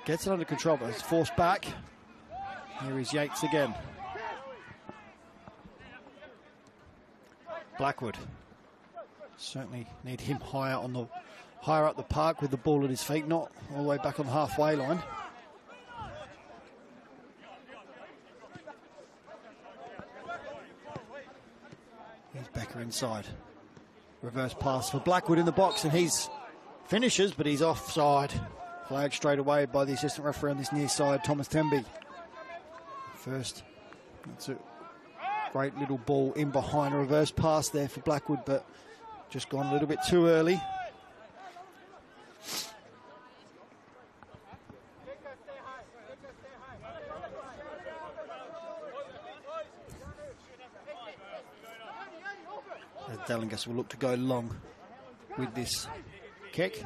gets it under control, but it's forced back. Here is Yates again. Blackwood. Certainly need him higher up the park with the ball at his feet, not all the way back on the halfway line. Here's Becker inside. Reverse pass for Blackwood in the box, and he's finishes, but he's offside. Flag straight away by the assistant referee on this near side, Thomas Temby. First, that's a great little ball in behind, a reverse pass there for Blackwood, but just gone a little bit too early. Dellingus will look to go long with this kick.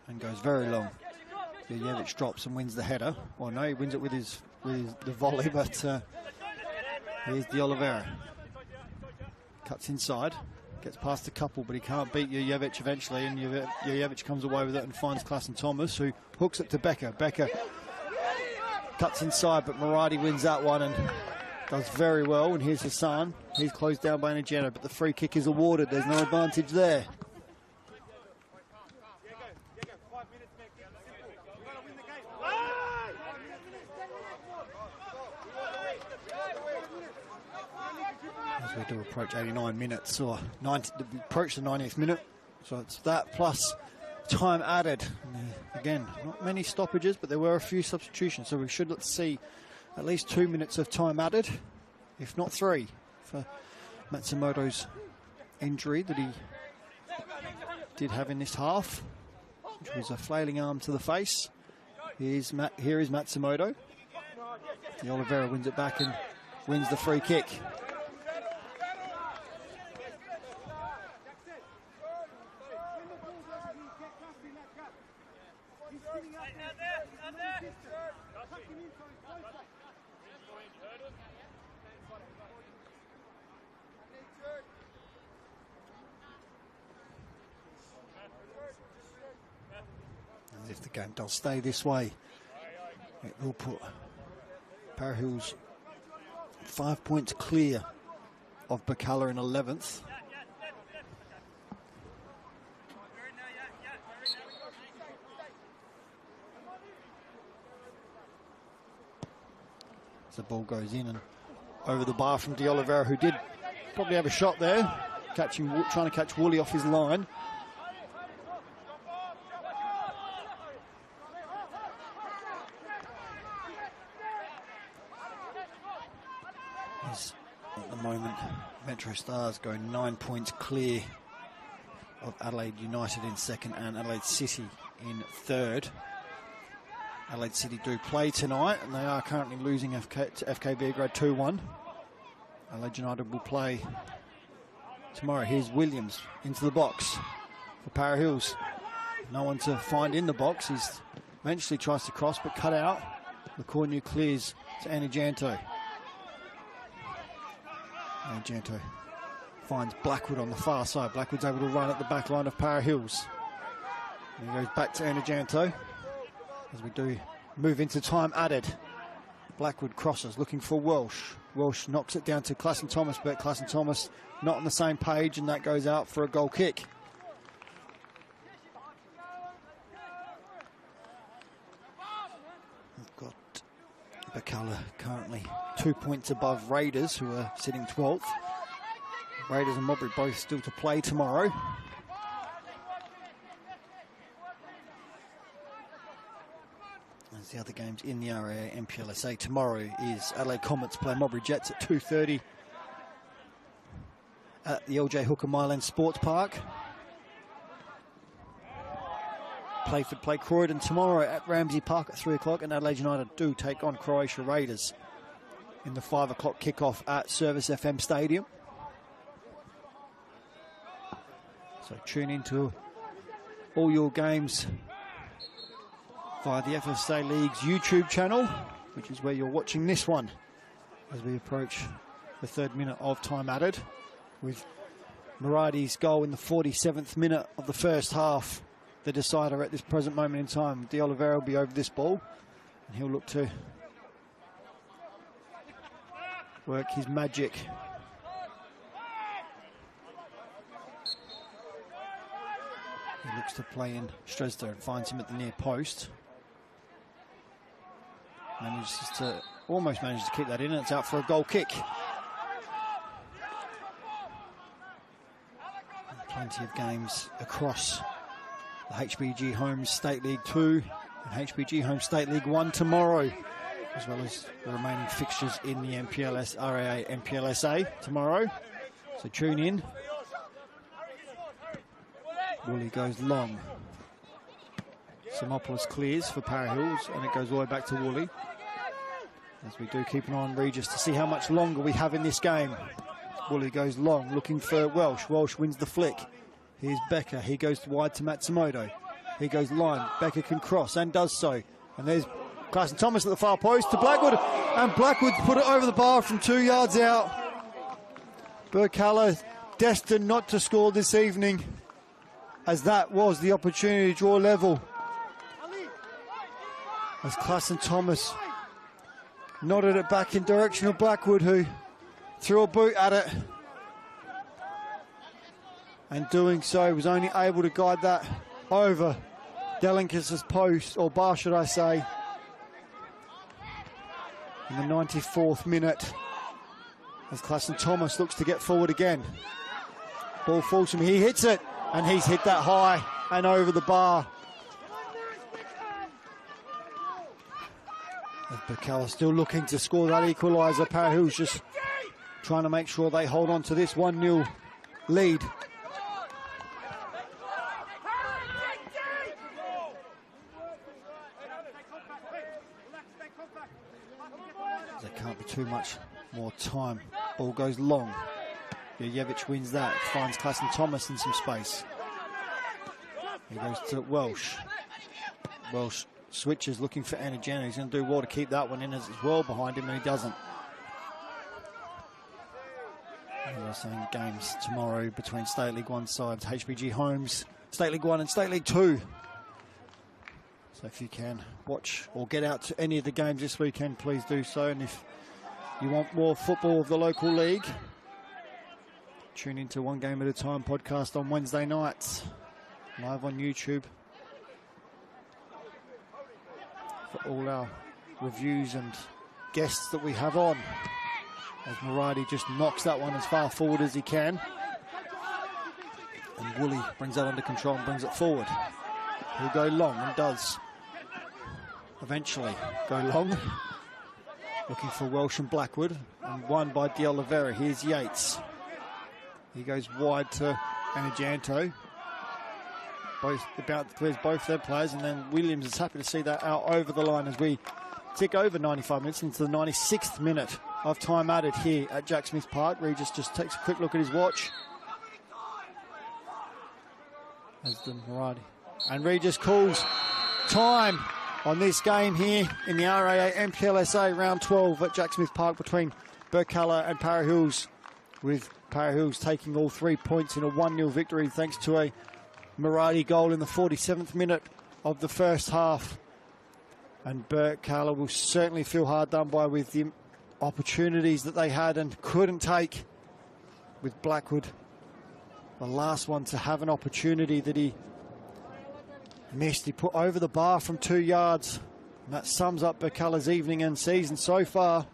And goes very long. Jurjevic drops and wins the header. Well, no, he wins it with the volley, but here's De Oliveira. Cuts inside, gets past a couple, but he can't beat Jurjevic eventually, and Jurjevic comes away with it and finds Klassen Thomas, who hooks it to Becker. Becker cuts inside, but Muradi wins that one and does very well. And here's Hassan. He's closed down by Najera, but the free kick is awarded. There's no advantage there. As we do approach 89 minutes, or 90, approach the 90th minute. So it's that plus time added. Again, not many stoppages, but there were a few substitutions. So we should see at least 2 minutes of time added, if not 3, for Matsumoto's injury that he did have in this half, which was a flailing arm to the face. Here is Matsumoto. De Oliveira wins it back and wins the free kick. As if the game does stay this way, it will put Para Hills 5 points clear of Birkalla in 11th. As the ball goes in and over the bar from De Oliveira, who did probably have a shot there, trying to catch Woolley off his line. At the moment, Metro Stars go 9 points clear of Adelaide United in second and Adelaide City in third. Adelaide City do play tonight, and they are currently losing to FK Belgrade 2-1. Adelaide United will play tomorrow. Here's Williams into the box for Para Hills. No one to find in the box. He eventually tries to cross, but cut out. Lacornu clears to Anajanto. Anajanto finds Blackwood on the far side. Blackwood's able to run at the back line of Para Hills. And he goes back to Anajanto as we do move into time added. Blackwood crosses, looking for Welsh. Welsh knocks it down to Klassen Thomas, but Klassen Thomas not on the same page, and that goes out for a goal kick. We've got Birkalla currently 2 points above Raiders, who are sitting 12th. Raiders and Modbury both still to play tomorrow. As the other games in the RAA NPLSA tomorrow is Adelaide Comets play Modbury Jets at 2:30 at the LJ Hooker Myland Sports Park. Playford play Croydon tomorrow at Ramsey Park at 3 o'clock, and Adelaide United do take on Croatia Raiders in the 5 o'clock kickoff at Service FM Stadium. So tune into all your games via the FSA League's YouTube channel, which is where you're watching this one as we approach the 3rd minute of time added, with Muradi's goal in the 47th minute of the first half the decider at this present moment in time. De Oliveira will be over this ball, and he'll look to work his magic. He looks to play in Strezda and finds him at the near post. Almost manages to keep that in, and it's out for a goal kick. And plenty of games across the HBG Home State League 2 and HBG Home State League 1 tomorrow, as well as the remaining fixtures in the RAA NPLSA tomorrow. So tune in. Woolley goes long. Simopoulos clears for Para Hills, and it goes all the way back to Woolley. As we do keep an eye on Regis to see how much longer we have in this game. Woolley goes long, looking for Welsh. Welsh wins the flick. Here's Becker. He goes wide to Matsumoto. He goes line. Becker can cross and does so. And there's Klassen Thomas at the far post to Blackwood. And Blackwood put it over the bar from 2 yards out. Birkalla destined not to score this evening, as that was the opportunity to draw level. As Klassen Thomas nodded it back in direction of Blackwood, who threw a boot at it. And doing so, was only able to guide that over Delinkis' post, or bar should I say, in the 94th minute. As Klassen Thomas looks to get forward again. Ball falls from him, he hits it, and he's hit that high and over the bar. Birkalla still looking to score that equaliser. Para Hills just trying to make sure they hold on to this 1-0 lead. There can't be too much more time. Ball goes long. Jurjevic wins that, finds Klassen Thomas in some space. He goes to Welsh. Welsh switches, looking for Anajan. He's going to do well to keep that one in, as it's well behind him, and he doesn't. As I was saying, games tomorrow between State League 1 sides, HBG Homes, State League 1 and State League 2. So if you can watch or get out to any of the games this weekend, please do so. And if you want more football of the local league, tune into One Game at a Time podcast on Wednesday nights, live on YouTube, for all our reviews and guests that we have on. As Muradi just knocks that one as far forward as he can. And Woolley brings that under control and brings it forward. He'll go long, and does eventually go long. Looking for Welsh and Blackwood, and won by De Oliveira. Here's Yates. He goes wide to Anajanto. Clears both their players, and then Williams is happy to see that out over the line as we tick over 95 minutes into the 96th minute of time added here at Jack Smith Park. Regis just takes a quick look at his watch. as the Marathi. And Regis calls time on this game here in the RAA NPLSA round 12 at Jack Smith Park between Birkalla and Para Hills, with Para Hills taking all 3 points in a 1-0 victory thanks to a Marathi goal in the 47th minute of the first half. And Birkalla will certainly feel hard done by with the opportunities that they had and couldn't take, with Blackwood the last one to have an opportunity that he missed. He put over the bar from 2 yards, and that sums up Birkalla's evening and season so far.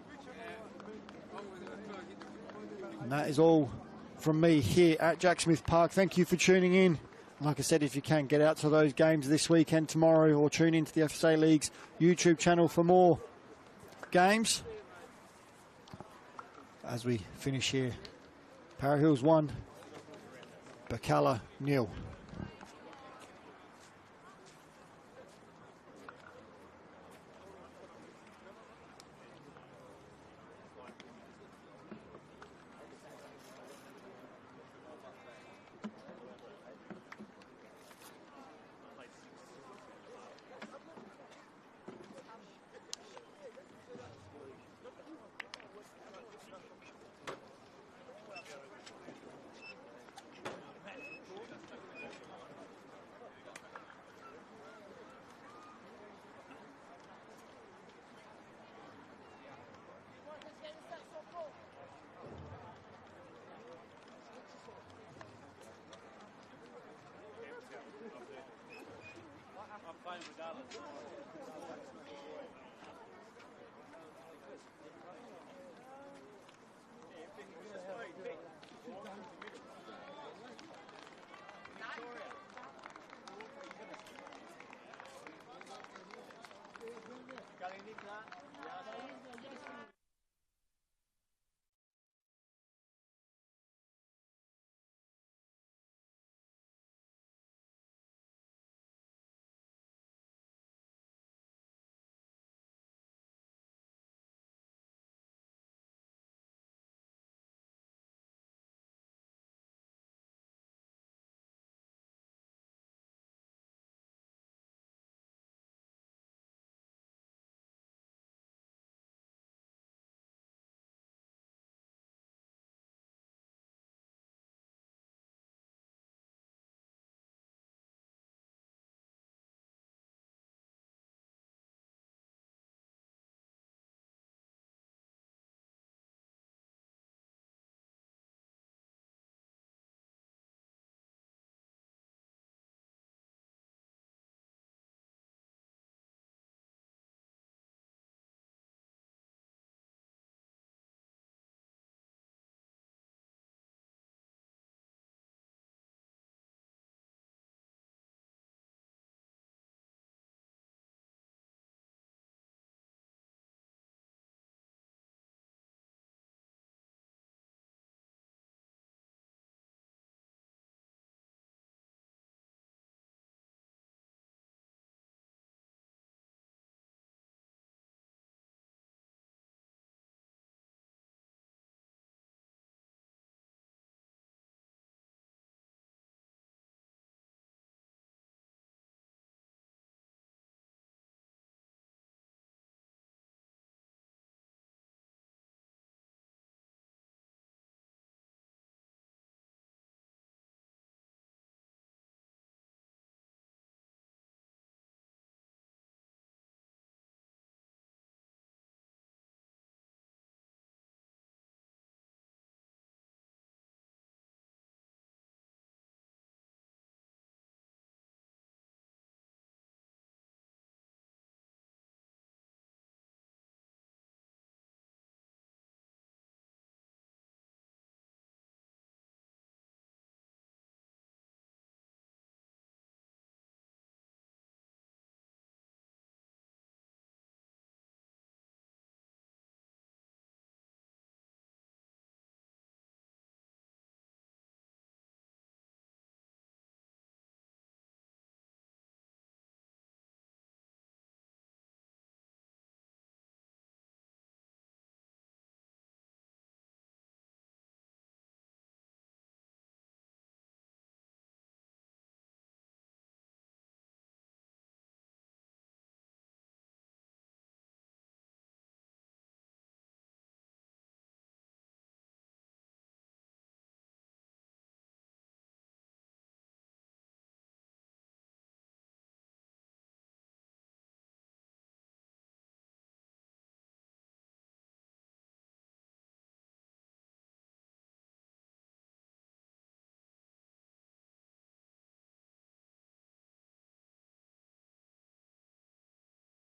And that is all from me here at Jack Smith Park. Thank you for tuning in. Like I said, if you can, get out to those games this weekend, tomorrow, or tune into the FSA League's YouTube channel for more games. As we finish here, Para Hills 1, Birkalla 0. I'm fine regardless.